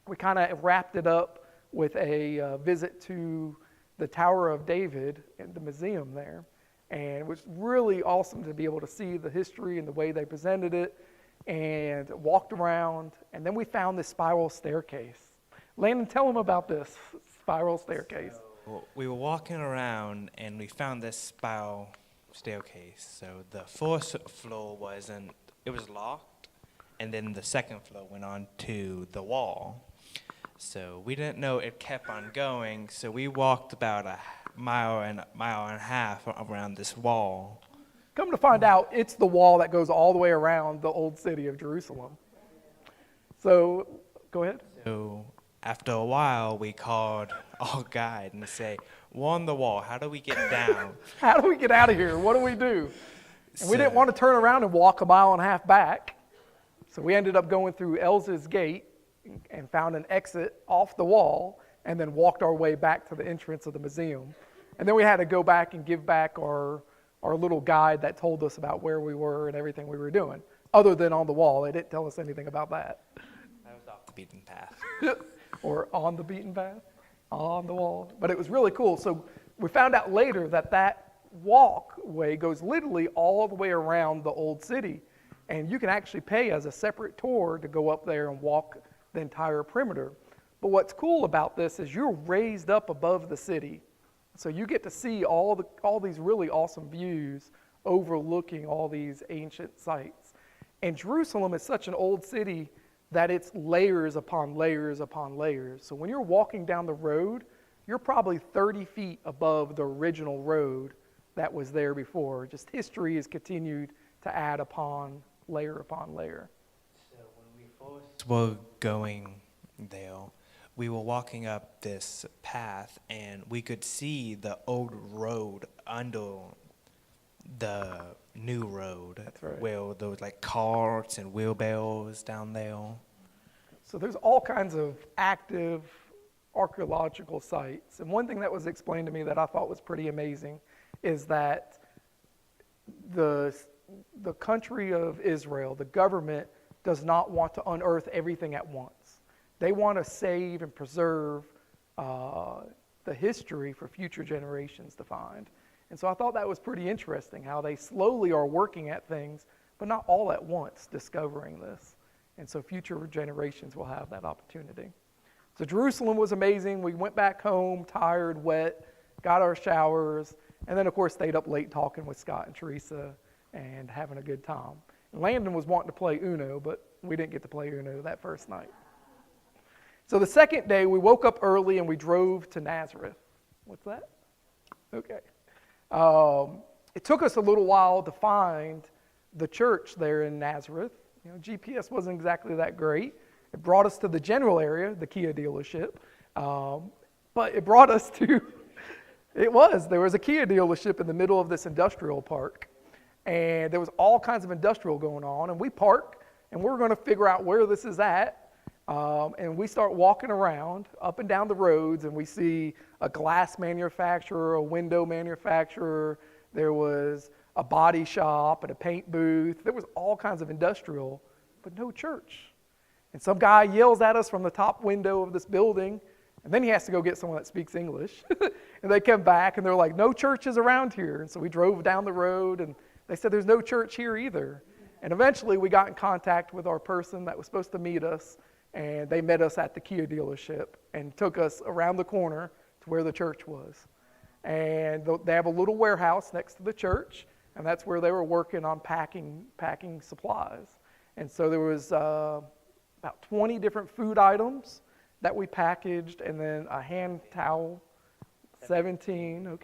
we kind of wrapped it up with a visit to the Tower of David and the museum there. And it was really awesome to be able to see the history and the way they presented it, and walked around. And then we found this spiral staircase. Landon, tell them about this spiral staircase. So we were walking around and we found this spiral staircase. So the first floor was locked, and then the second floor went on to the wall. So we didn't know it kept on going, so we walked about a mile and a half around this wall. Come to find out, it's the wall that goes all the way around the old city of Jerusalem. So, go ahead. So after a while, we called our guide and say, "We're on the wall. How do we get down?" How do we get out of here? What do we do? And we So- didn't want to turn around and walk a mile and a half back. So we ended up going through Elsa's gate and found an exit off the wall, and then walked our way back to the entrance of the museum. And then we had to go back and give back our little guide that told us about where we were and everything we were doing. Other than on the wall, they didn't tell us anything about that. That was off the beaten path. Or on the beaten path, on the wall. But it was really cool. So we found out later that walkway goes literally all the way around the old city. And you can actually pay as a separate tour to go up there and walk the entire perimeter. But what's cool about this is you're raised up above the city. So you get to see all these really awesome views overlooking all these ancient sites. And Jerusalem is such an old city that it's layers upon layers upon layers. So when you're walking down the road, you're probably 30 feet above the original road that was there before. Just history has continued to add upon layer upon layer. So when we first were going there, we were walking up this path, and we could see the old road under the new road. That's right. Where there was like carts and wheelbarrows down there. So there's all kinds of active archaeological sites. And one thing that was explained to me that I thought was pretty amazing is that the country of Israel, the government, does not want to unearth everything at once. They want to save and preserve the history for future generations to find. And so I thought that was pretty interesting, how they slowly are working at things, but not all at once discovering this. And so future generations will have that opportunity. So Jerusalem was amazing. We went back home, tired, wet, got our showers, and then of course stayed up late talking with Scott and Teresa and having a good time. And Landon was wanting to play Uno, but we didn't get to play Uno that first night. So the second day, we woke up early and we drove to Nazareth. What's that? Okay. It took us a little while to find the church there in Nazareth. You know, GPS wasn't exactly that great. It brought us to the general area, the Kia dealership. But it brought us to, there was a Kia dealership in the middle of this industrial park. And there was all kinds of industrial going on. And we park, and we're going to figure out where this is at. And we start walking around up and down the roads, and we see a glass manufacturer, a window manufacturer. There was a body shop and a paint booth. There was all kinds of industrial, but no church. And some guy yells at us from the top window of this building, and then he has to go get someone that speaks English. And they come back, and they're like, "No churches around here." And so we drove down the road, and they said, "There's no church here either." And eventually we got in contact with our person that was supposed to meet us, and they met us at the Kia dealership and took us around the corner to It's where the church was. And they have a little warehouse next to the church, and that's where they were working on packing supplies. And so there was about 20 different food items that we packaged, and then a hand towel, 17,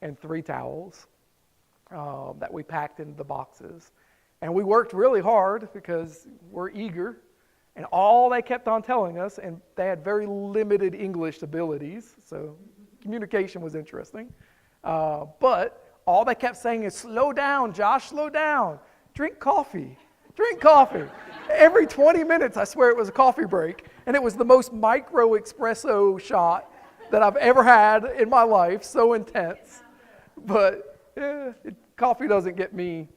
and 3 towels that we packed into the boxes. And we worked really hard because we're eager, and all they kept on telling us, and they had very limited English abilities, so communication was interesting, but all they kept saying is, slow down, Josh, slow down, drink coffee. Every 20 minutes, I swear it was a coffee break, and it was the most micro espresso shot that I've ever had in my life, so intense. But coffee doesn't get me,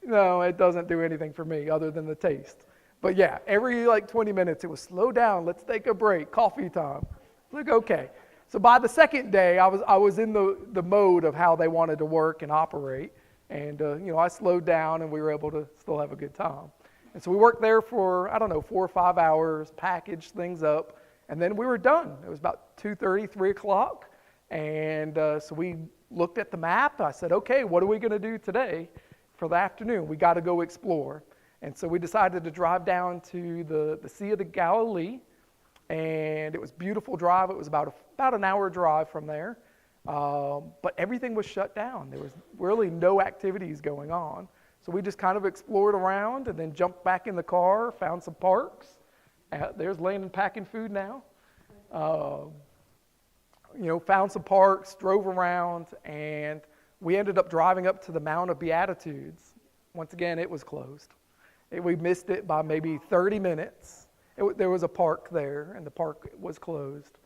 no, it doesn't do anything for me other than the taste. But yeah, every 20 minutes, it was slow down, let's take a break, coffee time. Like, okay. So by the second day, I was in the mode of how they wanted to work and operate. And, I slowed down, and we were able to still have a good time. And so we worked there for, 4 or 5 hours, packaged things up, and then we were done. It was about 2:30, 3 o'clock. And so we looked at the map. I said, okay, what are we going to do today for the afternoon? We got to go explore. And so we decided to drive down to the Sea of the Galilee. And it was a beautiful drive. It was about an hour drive from there. But everything was shut down. There was really no activities going on. So we just kind of explored around and then jumped back in the car, found some parks. There's Landon packing food now. Found some parks, drove around, and we ended up driving up to the Mount of Beatitudes. Once again, it was closed. We missed it by maybe 30 minutes. There was a park there, and the park was closed.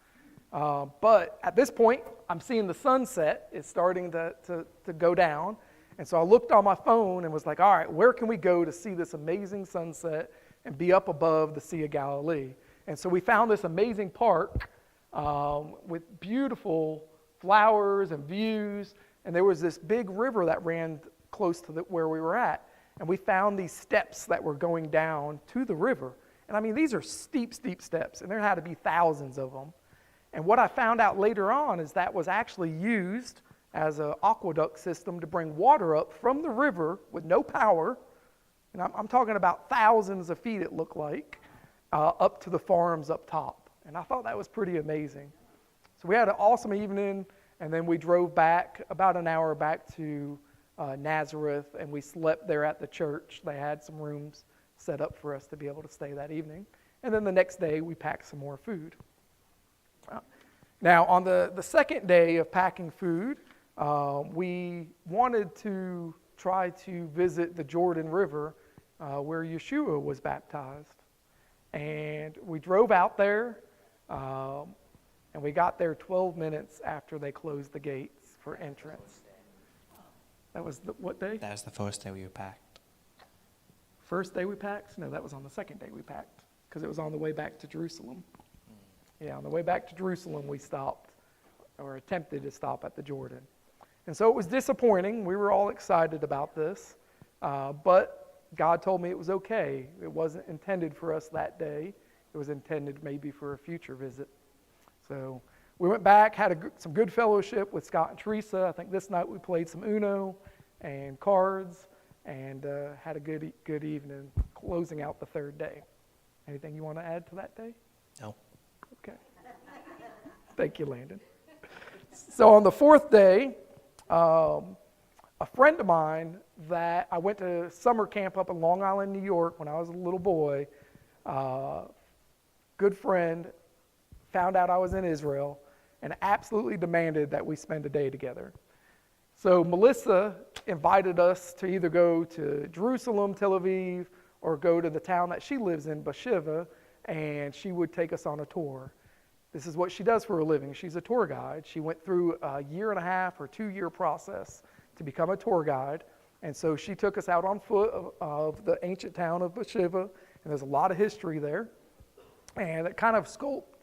But at this point, I'm seeing the sunset is starting to go down. And so I looked on my phone and was like, all right, where can we go to see this amazing sunset and be up above the Sea of Galilee? And so we found this amazing park with beautiful flowers and views. And there was this big river that ran close to where we were at. And we found these steps that were going down to the river. And I mean, these are steep, steep steps, and there had to be thousands of them. And what I found out later on is that was actually used as an aqueduct system to bring water up from the river with no power. And I'm talking about thousands of feet, it looked like, up to the farms up top. And I thought that was pretty amazing. So we had an awesome evening, and then we drove back about an hour back to Nazareth, and we slept there at the church. They had some rooms set up for us to be able to stay that evening. And then the next day, we packed some more food. Now, on the second day of packing food, we wanted to try to visit the Jordan River where Yeshua was baptized. And we drove out there, and we got there 12 minutes after they closed the gates for entrance. That was what day? That was the first day we were packed. First day we packed? No, that was on the second day we packed, because it was on the way back to Jerusalem. Yeah, on the way back to Jerusalem, we stopped, or attempted to stop at the Jordan. And so it was disappointing. We were all excited about this, but God told me it was okay. It wasn't intended for us that day. It was intended maybe for a future visit. So we went back, had some good fellowship with Scott and Teresa. I think this night we played some Uno and cards, and had a good evening, closing out the third day. Anything you want to add to that day? No. Okay. Thank you, Landon. So on the fourth day, a friend of mine that I went to summer camp up in Long Island, New York when I was a little boy, good friend, found out I was in Israel and absolutely demanded that we spend a day together. So Melissa invited us to either go to Jerusalem, Tel Aviv, or go to the town that she lives in, Beersheba, and she would take us on a tour. This is what she does for a living. She's a tour guide. She went through a 1.5 or 2-year process to become a tour guide. And so she took us out on foot of the ancient town of Beersheba, and there's a lot of history there. And it kind of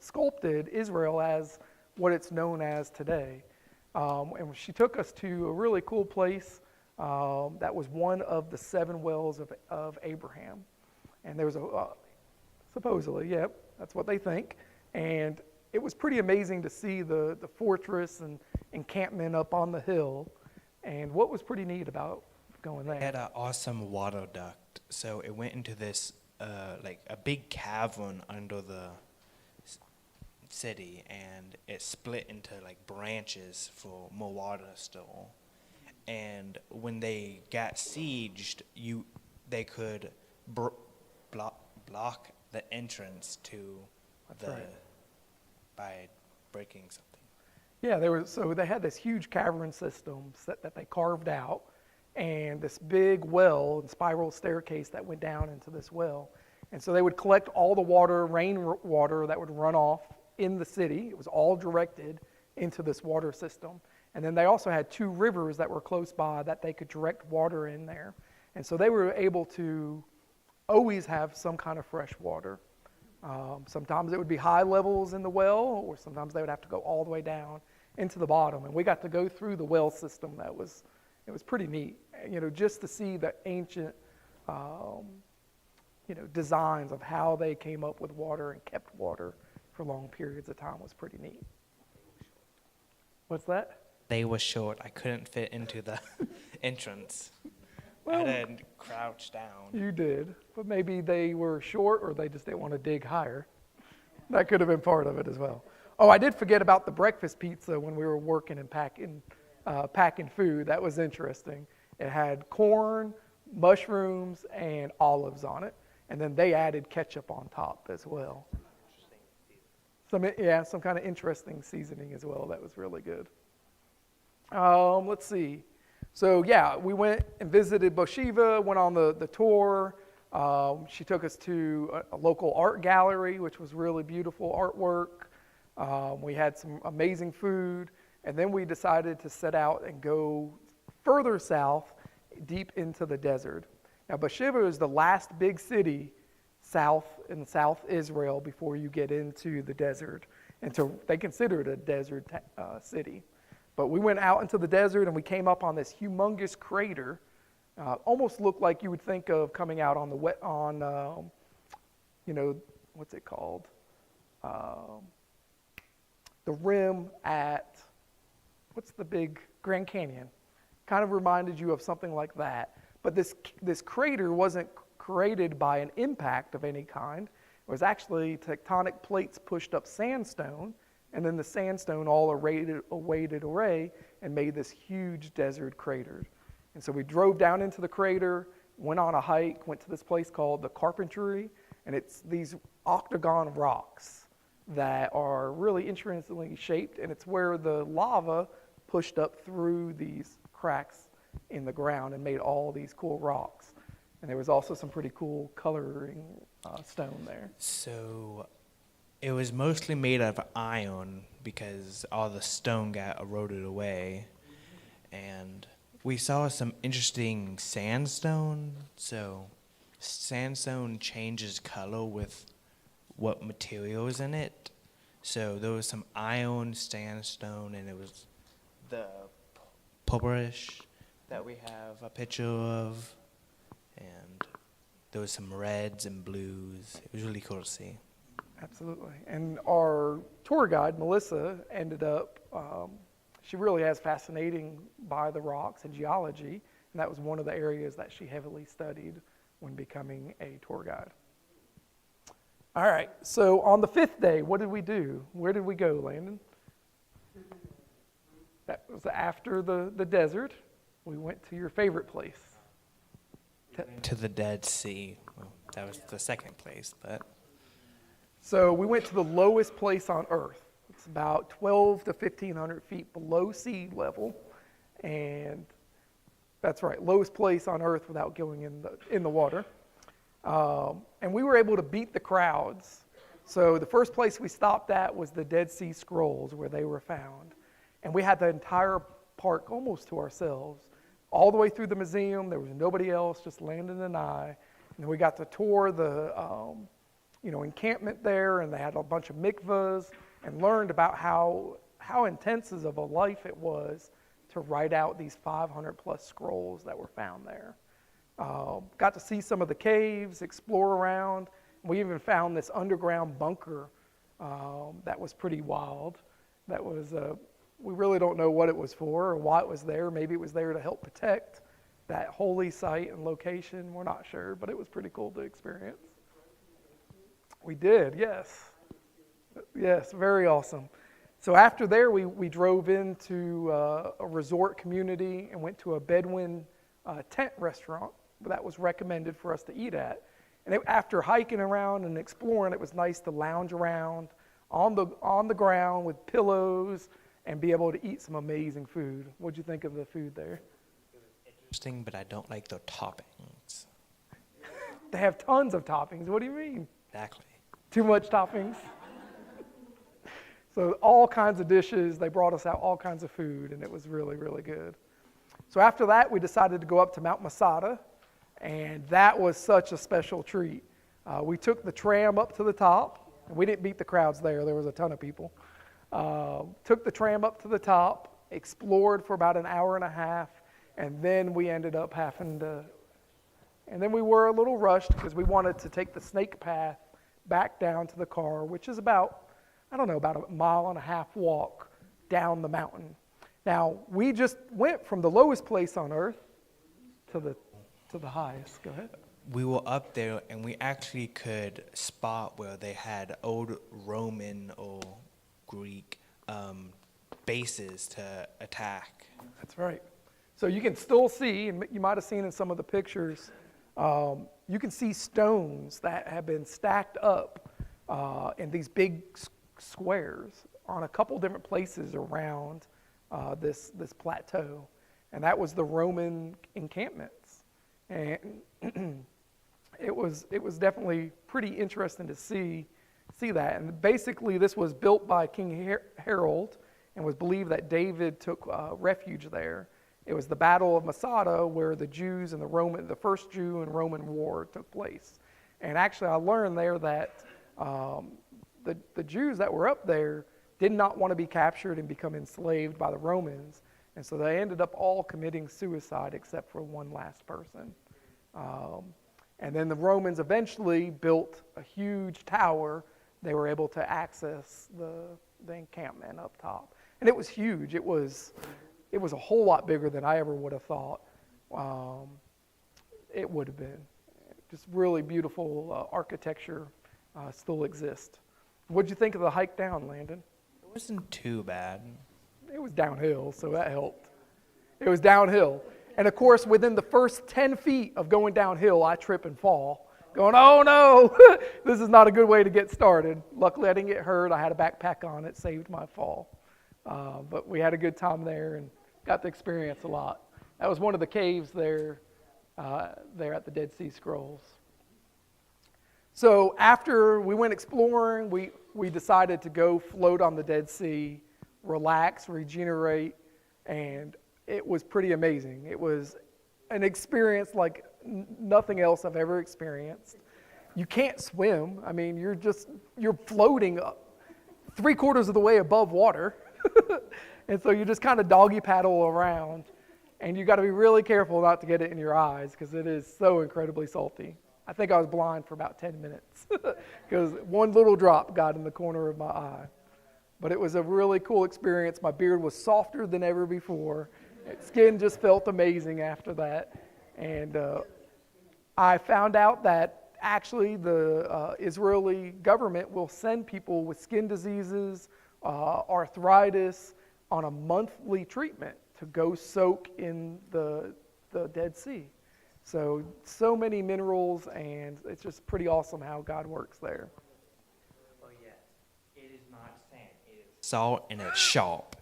sculpted Israel as what it's known as today. And she took us to a really cool place that was one of the 7 wells of Abraham. And there was supposedly, yep, that's what they think. And it was pretty amazing to see the fortress and encampment up on the hill. And what was pretty neat about going It had there? an awesome water duct. So it went into this, like a big cavern under the city, and it split into like branches for more water still. And when they got sieged, they could block the entrance to right. by breaking something. Yeah, so they had this huge cavern system that they carved out, and this big well and spiral staircase that went down into this well. And so they would collect all the water, rainwater that would run off in the city. It was all directed into this water system. And then they also had 2 rivers that were close by that they could direct water in there. And so they were able to always have some kind of fresh water. Sometimes it would be high levels in the well, or sometimes they would have to go all the way down into the bottom. And we got to go through the well system. It was pretty neat, just to see the ancient, designs of how they came up with water and kept water for long periods of time was pretty neat. What's that? They were short. I couldn't fit into the entrance. Well, I had to crouch down. You did, but maybe they were short or they just didn't want to dig higher. That could have been part of it as well. Oh, I did forget about the breakfast pizza when we were working and packing food. That was interesting. It had corn, mushrooms, and olives on it, and then they added ketchup on top as well. Some kind of interesting seasoning as well. That was really good. Let's see. So yeah, we went and visited Shiva, went on the tour. She took us to a local art gallery, which was really beautiful artwork. We had some amazing food, and then we decided to set out and go further south, deep into the desert. Now, Beersheba is the last big city in South Israel before you get into the desert, and so they consider it a desert city. But we went out into the desert and we came up on this humongous crater. Almost looked like you would think of coming out on what's it called? The rim at, what's the big Grand Canyon? Kind of reminded you of something like that. But this crater wasn't created by an impact of any kind. It was actually tectonic plates pushed up sandstone, and then the sandstone all awaited array and made this huge desert crater. And so we drove down into the crater, went on a hike, went to this place called the Carpentry, and it's these octagon rocks that are really interestingly shaped, and it's where the lava pushed up through these cracks in the ground and made all these cool rocks. And there was also some pretty cool coloring stone there. So it was mostly made of iron because all the stone got eroded away. And we saw some interesting sandstone. So sandstone changes color with what material is in it. So there was some iron sandstone, and it was the purplish that we have a picture of. And there was some reds and blues. It was really cool to see. Absolutely. And our tour guide, Melissa, ended up, she really has fascinating by the rocks and geology, and that was one of the areas that she heavily studied when becoming a tour guide. All right, so on the 5th day, what did we do? Where did we go, Landon? That was after the desert. We went to your favorite place. To the Dead Sea. Well, that was the second place, but... So we went to the lowest place on Earth. It's about 12 to 1,500 feet below sea level. And that's right, lowest place on Earth without going in the water. And we were able to beat the crowds. So the first place we stopped at was the Dead Sea Scrolls, where they were found. And we had the entire park almost to ourselves. All the way through the museum, there was nobody else, just Landon and I. And then we got to tour the encampment there, and they had a bunch of mikvahs, and learned about how intensive of a life it was to write out these 500 plus scrolls that were found there. Got to see some of the caves, explore around. We even found this underground bunker That was pretty wild. That was, we really don't know what it was for or why it was there. Maybe it was there to help protect that holy site and location. We're not sure, but it was pretty cool to experience. We did, yes. Yes, very awesome. So after there, we drove into a resort community and went to a Bedouin tent restaurant that was recommended for us to eat at. And after hiking around and exploring, it was nice to lounge around on the ground with pillows and be able to eat some amazing food. What'd you think of the food there? Interesting, but I don't like the toppings. They have tons of toppings. What do you mean? Exactly. Too much toppings? So all kinds of dishes. They brought us out all kinds of food, and it was really, really good. So after that, we decided to go up to Mount Masada, and that was such a special treat. We took the tram up to the top, and we didn't beat the crowds there. There was a ton of people. Took the tram up to the top, explored for about an hour and a half, and then we ended up having to, and then we were a little rushed because we wanted to take the snake path back down to the car, which is about, I don't know, about a mile and a half walk down the mountain. Now, we just went from the lowest place on earth to the highest. Go ahead. We were up there, and we actually could spot where they had old Roman or Greek bases to attack. That's right. So you can still see, and you might have seen in some of the pictures, you can see stones that have been stacked up in these big squares on a couple different places around this plateau. And that was the Roman encampments. And it was definitely pretty interesting to see that. And basically this was built by King Harold and was believed that David took refuge there. It was the Battle of Masada where the Jews and the first Jew and Roman war took place. And actually I learned there that the Jews that were up there did not want to be captured and become enslaved by the Romans. And so they ended up all committing suicide except for one last person. And then the Romans eventually built a huge tower. They were able to access the encampment up top. And it was huge. It was a whole lot bigger than I ever would have thought it would have been. Just really beautiful architecture still exists. What'd you think of the hike down, Landon? It wasn't too bad. It was downhill, so that helped. It was downhill. And of course, within the first 10 feet of going downhill, I trip and fall. Going, oh no, this is not a good way to get started. Luckily, I didn't get hurt. I had a backpack on. It saved my fall. But we had a good time there and got to experience a lot. That was one of the caves there at the Dead Sea Scrolls. So after we went exploring, we decided to go float on the Dead Sea, relax, regenerate, and it was pretty amazing. It was an experience like nothing else I've ever experienced. You can't swim. I mean, you're floating up 3/4 of the way above water. And so you just kind of doggy paddle around, and you got to be really careful not to get it in your eyes because it is so incredibly salty. I think I was blind for about 10 minutes because one little drop got in the corner of my eye. But it was a really cool experience. My beard was softer than ever before. Skin just felt amazing after that. And I found out that actually the Israeli government will send people with skin diseases, arthritis, on a monthly treatment to go soak in the Dead Sea. So many minerals, and it's just pretty awesome how God works there. Oh yes, it is not sand, it is salt and it's sharp.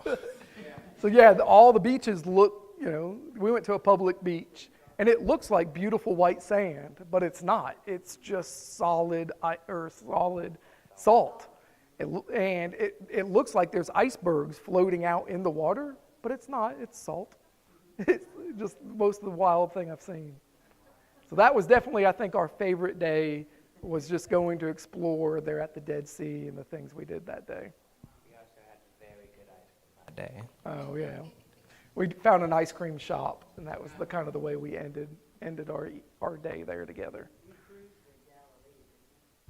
So yeah, all the beaches look, we went to a public beach, and it looks like beautiful white sand, but it's not. It's just solid solid salt. It looks like there's icebergs floating out in the water, but it's not. It's salt. It's just most of the wild thing I've seen. So that was definitely, I think, our favorite day was just going to explore there at the Dead Sea and the things we did that day. We also had very good ice cream that day. Oh yeah, we found an ice cream shop, and that was the way we ended our day there together.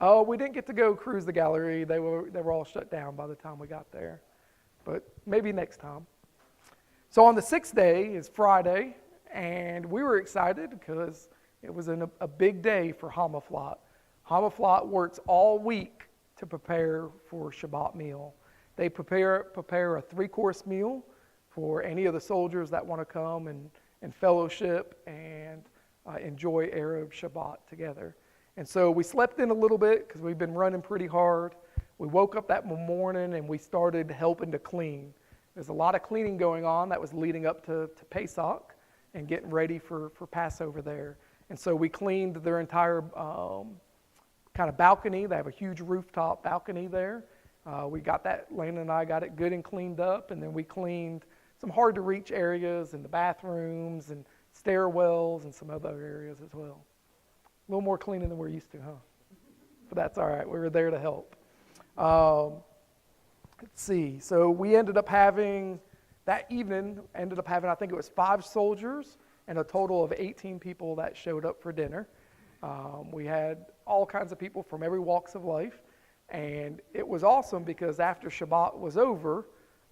Oh, we didn't get to go cruise the gallery. They were all shut down by the time we got there. But maybe next time. So on the 6th day is Friday, and we were excited because it was a big day for Hamaflot. Hamaflot works all week to prepare for Shabbat meal. They prepare a 3-course meal for any of the soldiers that want to come and fellowship and enjoy Erev Shabbat together. And so we slept in a little bit because we've been running pretty hard. We woke up that morning and we started helping to clean. There's a lot of cleaning going on that was leading up to Pesach and getting ready for Passover there. And so we cleaned their entire kind of balcony. They have a huge rooftop balcony there. We got that, Lana and I got it good and cleaned up, and then we cleaned some hard to reach areas in the bathrooms and stairwells and some other areas as well. A little more cleaning than we're used to, huh? But that's all right. We were there to help. Let's see. So we ended up having, that evening, I think it was 5 soldiers and a total of 18 people that showed up for dinner. We had all kinds of people from every walks of life. And it was awesome because after Shabbat was over,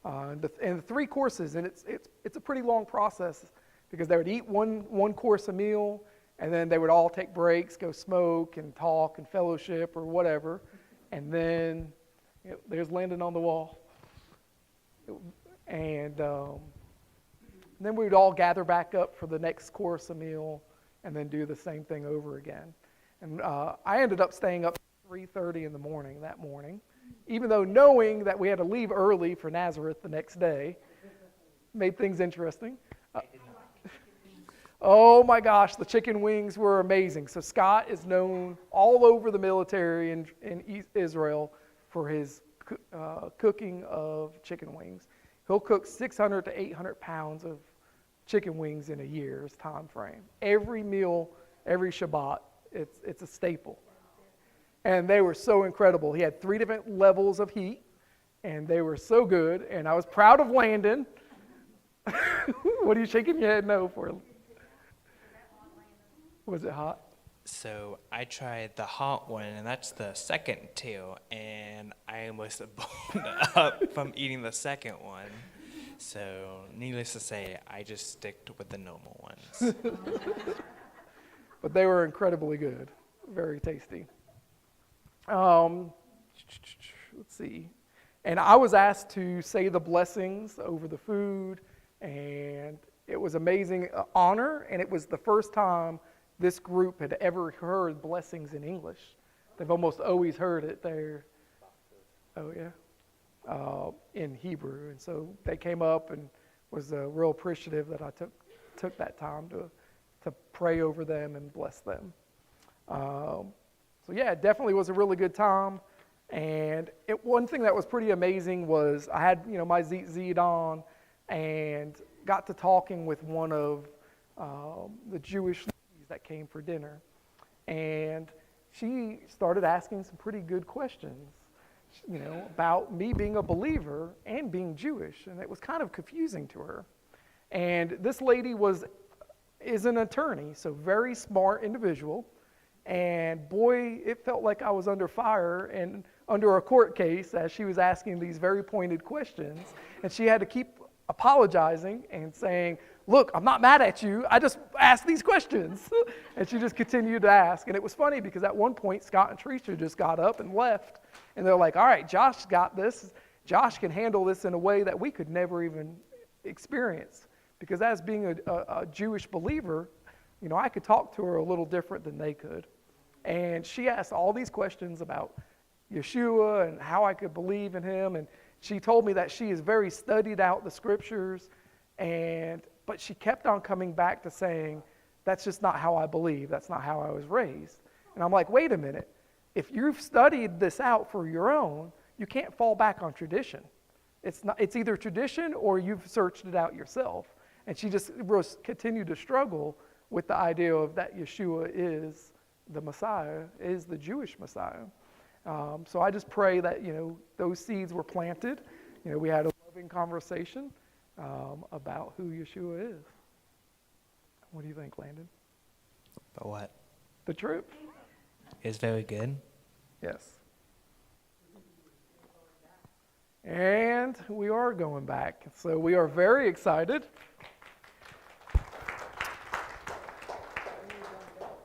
and the 3 courses, and it's a pretty long process because they would eat one course a meal, and then they would all take breaks, go smoke and talk and fellowship or whatever, and then there's Landon on the wall. And then we would all gather back up for the next course a meal and then do the same thing over again. And I ended up staying up 3:30 in the morning that morning, even though knowing that we had to leave early for Nazareth the next day made things interesting. Oh my gosh, the chicken wings were amazing. So Scott is known all over the military in Israel for his cooking of chicken wings. He'll cook 600 to 800 pounds of chicken wings in a year's time frame. Every meal, every Shabbat, it's a staple. And they were so incredible. He had 3 different levels of heat, and they were so good. And I was proud of Landon. What are you shaking your head no for? Was it hot? So I tried the hot one, and that's the second too, and I almost boned up from eating the second one. So needless to say, I just sticked with the normal ones. But they were incredibly good. Very tasty. Let's see. And I was asked to say the blessings over the food, and it was amazing honor, and it was the first time this group had ever heard blessings in English. They've almost always heard it there. Oh, yeah? In Hebrew. And so they came up and was real appreciative that I took that time to pray over them and bless them. So yeah, it definitely was a really good time. And one thing that was pretty amazing was I had my zit on and got to talking with one of the Jewish ladies that came for dinner. And she started asking some pretty good questions, about me being a believer and being Jewish. And it was kind of confusing to her. And this lady is an attorney, so very smart individual. And boy, it felt like I was under fire and under a court case as she was asking these very pointed questions. And she had to keep apologizing and saying, look, I'm not mad at you. I just asked these questions. And she just continued to ask. And it was funny because at one point, Scott and Teresa just got up and left. And they're like, all right, Josh got this. Josh can handle this in a way that we could never even experience. Because as being a Jewish believer, I could talk to her a little different than they could. And she asked all these questions about Yeshua and how I could believe in him. And she told me that she has very studied out the scriptures, but she kept on coming back to saying, that's just not how I believe. That's not how I was raised. And I'm like, wait a minute. If you've studied this out for your own, you can't fall back on tradition. It's either tradition or you've searched it out yourself. And she just continued to struggle with the idea of that Yeshua is the Messiah, is the Jewish Messiah. So I just pray that, those seeds were planted. We had a loving conversation about who Yeshua is. What do you think, Landon? But what? The trip. It was very good. Yes. And we are going back. So we are very excited.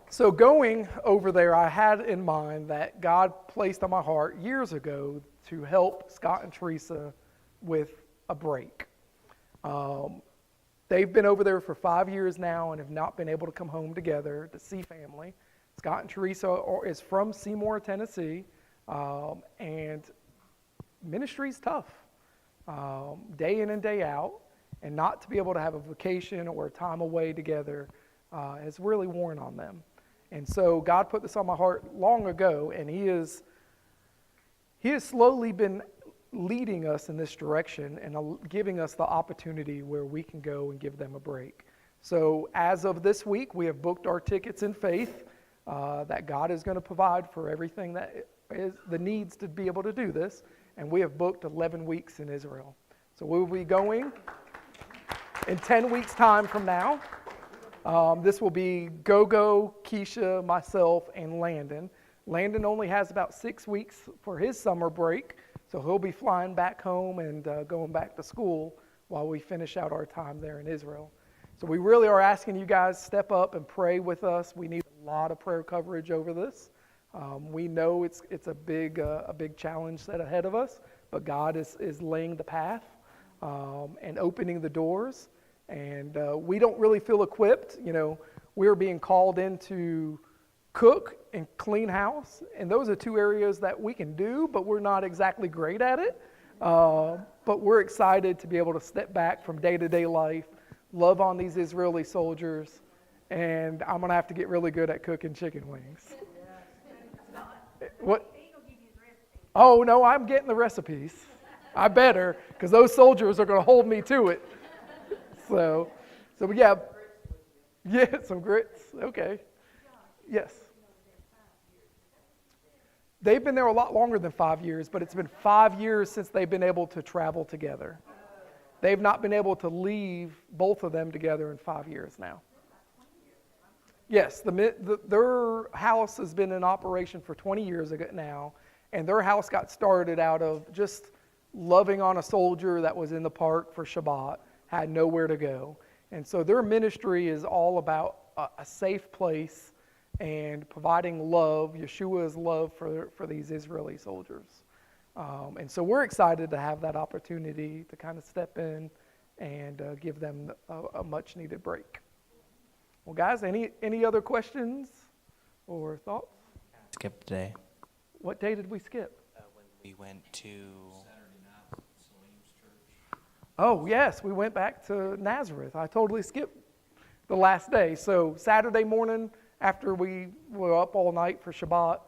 So going over there, I had in mind that God placed on my heart years ago to help Scott and Teresa with a break. They've been over there for 5 years now and have not been able to come home together to see family. Scott and Teresa is from Seymour, Tennessee, and ministry's tough, day in and day out, and not to be able to have a vacation or a time away together has really worn on them. And so God put this on my heart long ago, and He has slowly been leading us in this direction and giving us the opportunity where we can go and give them a break. So as of this week, we have booked our tickets in faith that God is going to provide for everything that is the needs to be able to do this. And we have booked 11 weeks in Israel. So we will be going in 10 weeks' time from now. This will be Gogo, Keisha, myself, and Landon. Landon only has about 6 weeks for his summer break, so he'll be flying back home and going back to school while we finish out our time there in Israel. So we really are asking you guys step up and pray with us. We need a lot of prayer coverage over this. We know it's a big challenge set ahead of us, but God is laying the path and opening the doors. And we don't really feel equipped. You know, we're being called in to cook and clean house, and those are two areas that we can do, but we're not exactly great at it. But we're excited to be able to step back from day-to-day life, love on these Israeli soldiers, and I'm going to have to get really good at cooking chicken wings. What? Oh, no, I'm getting the recipes. I better, because those soldiers are going to hold me to it. So yeah, some grits. Okay. Yes. They've been there a lot longer than 5 years, but it's been 5 years since they've been able to travel together. They've not been able to leave both of them together in 5 years now. Yes, their house has been in operation for 20 years ago now, and their house got started out of just loving on a soldier that was in the park for Shabbat, had nowhere to go. And so their ministry is all about a safe place and providing love, Yeshua's love for these Israeli soldiers. And so we're excited to have that opportunity to kind of step in and give them a much needed break. Well, guys, any other questions or thoughts? Skip the day. What day did we skip? When we went to Oh, yes, we went back to Nazareth. I totally skipped the last day. So Saturday morning, after we were up all night for Shabbat,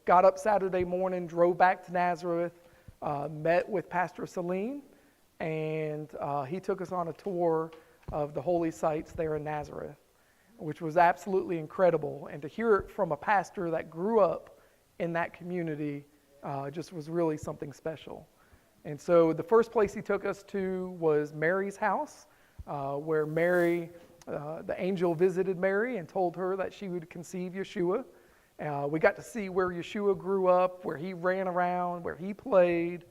got up Saturday morning, drove back to Nazareth, met with Pastor Salim, and he took us on a tour of the holy sites there in Nazareth, which was absolutely incredible. And to hear it from a pastor that grew up in that community just was really something special. And so the first place he took us to was Mary's house, where Mary, the angel visited Mary and told her that she would conceive Yeshua. We got to see where Yeshua grew up, where he ran around, where he played.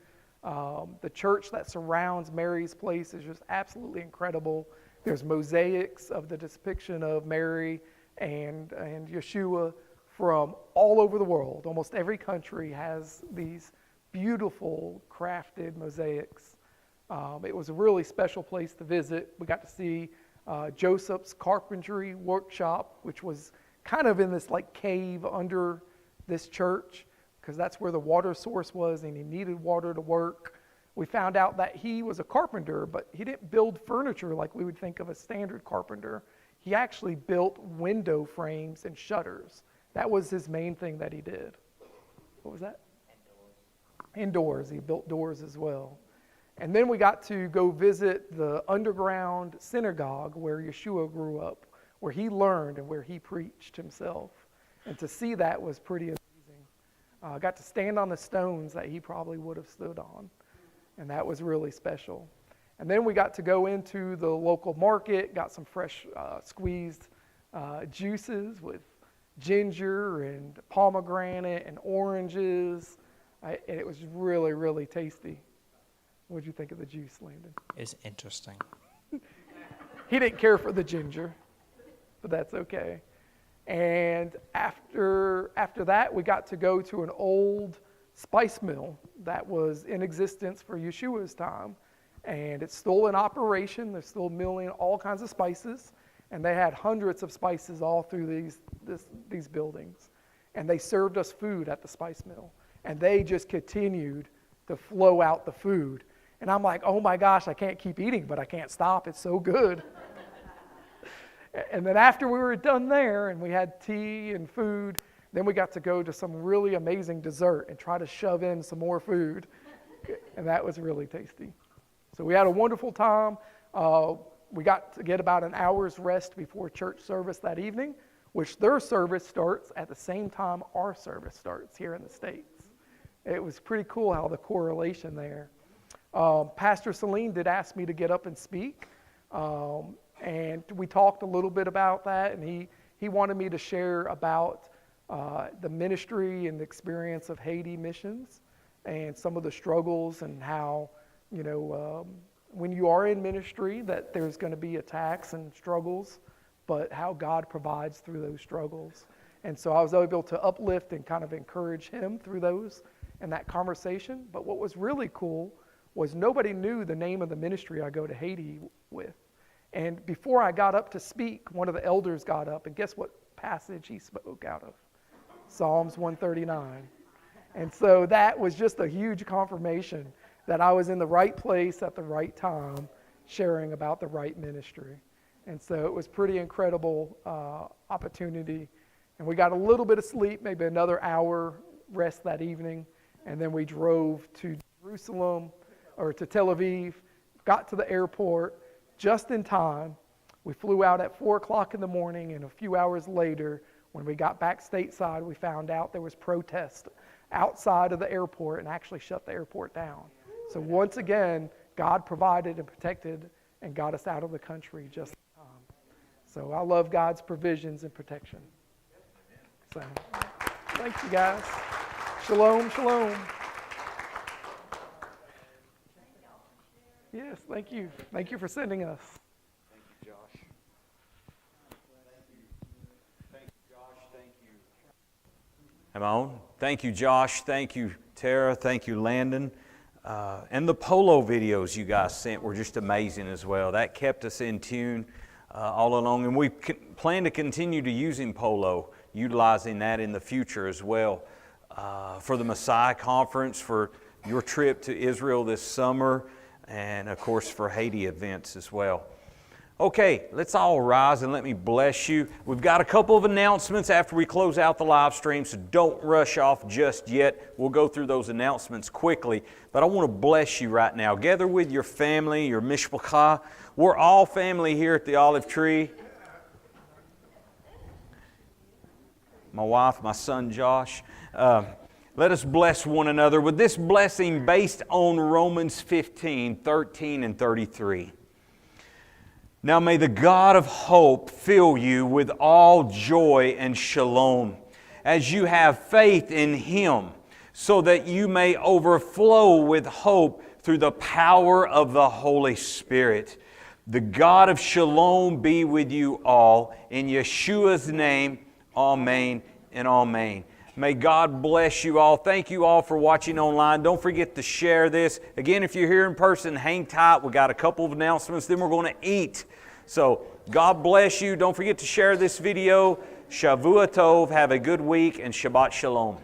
The church that surrounds Mary's place is just absolutely incredible. There's mosaics of the depiction of Mary and Yeshua from all over the world. Almost every country has these beautiful crafted mosaics. It was a really special place to visit. We got to see Joseph's carpentry workshop, which was kind of in this like cave under this church, because that's where the water source was and he needed water to work. We found out that he was a carpenter, but he didn't build furniture like we would think of a standard carpenter. He actually built window frames and shutters. That was his main thing that he did. What was that? Indoors. He built doors as well. And then we got to go visit the underground synagogue where Yeshua grew up, where he learned and where he preached himself. And to see that was pretty amazing. I got to stand on the stones that he probably would have stood on. And that was really special. And then we got to go into the local market, got some fresh squeezed juices with ginger and pomegranate and oranges. And it was really, really tasty. What did you think of the juice, Landon? It's interesting. He didn't care for the ginger, but that's okay. And after that, we got to go to an old spice mill that was in existence for Yeshua's time. And it's still in operation. They're still milling all kinds of spices. And they had hundreds of spices all through these buildings. And they served us food at the spice mill. And they just continued to flow out the food. And I'm like, oh my gosh, I can't keep eating, but I can't stop. It's so good. And then after we were done there and we had tea and food, then we got to go to some really amazing dessert and try to shove in some more food. And that was really tasty. So we had a wonderful time. We got to get about an hour's rest before church service that evening, which their service starts at the same time our service starts here in the States. It was pretty cool how the correlation there. Pastor Celine did ask me to get up and speak. And we talked a little bit about that, and he wanted me to share about the ministry and the experience of Haiti missions and some of the struggles and how, when you are in ministry that there's going to be attacks and struggles, but how God provides through those struggles. And so I was able to uplift and kind of encourage him through those and that conversation. But what was really cool was nobody knew the name of the ministry I go to Haiti with. And before I got up to speak, one of the elders got up, and guess what passage he spoke out of? Psalms 139. And so that was just a huge confirmation that I was in the right place at the right time, sharing about the right ministry. And so it was pretty incredible opportunity. And we got a little bit of sleep, maybe another hour rest that evening. And then we drove to Jerusalem, or to Tel Aviv, got to the airport just in time. We flew out at 4 o'clock in the morning, and a few hours later, when we got back stateside, we found out there was protest outside of the airport and actually shut the airport down. So once again, God provided and protected and got us out of the country just in time. So I love God's provisions and protection. So thank you guys. Shalom, shalom. Yes, thank you. Thank you for sending us. Thank you, Josh. Thank you, Josh. Thank you. Am I on? Thank you, Josh. Thank you, Tara. Thank you, Landon. And the polo videos you guys sent were just amazing as well. That kept us in tune all along. And we plan to continue to using polo, utilizing that in the future as well. For the Messiah Conference, for your trip to Israel this summer, and of course for Haiti events as well. Okay, let's all rise and let me bless you. We've got a couple of announcements after we close out the live stream, so don't rush off just yet. We'll go through those announcements quickly, but I want to bless you right now. Gather with your family, your mishpachah. We're all family here at the Olive Tree. My wife, my son Josh. Let us bless one another with this blessing based on Romans 15, 13, and 33. Now may the God of hope fill you with all joy and shalom as you have faith in Him, so that you may overflow with hope through the power of the Holy Spirit. The God of shalom be with you all. In Yeshua's name, amen and amen. May God bless you all. Thank you all for watching online. Don't forget to share this. Again, if you're here in person, hang tight. We got a couple of announcements. Then we're going to eat. So God bless you. Don't forget to share this video. Shavua Tov. Have a good week and Shabbat Shalom.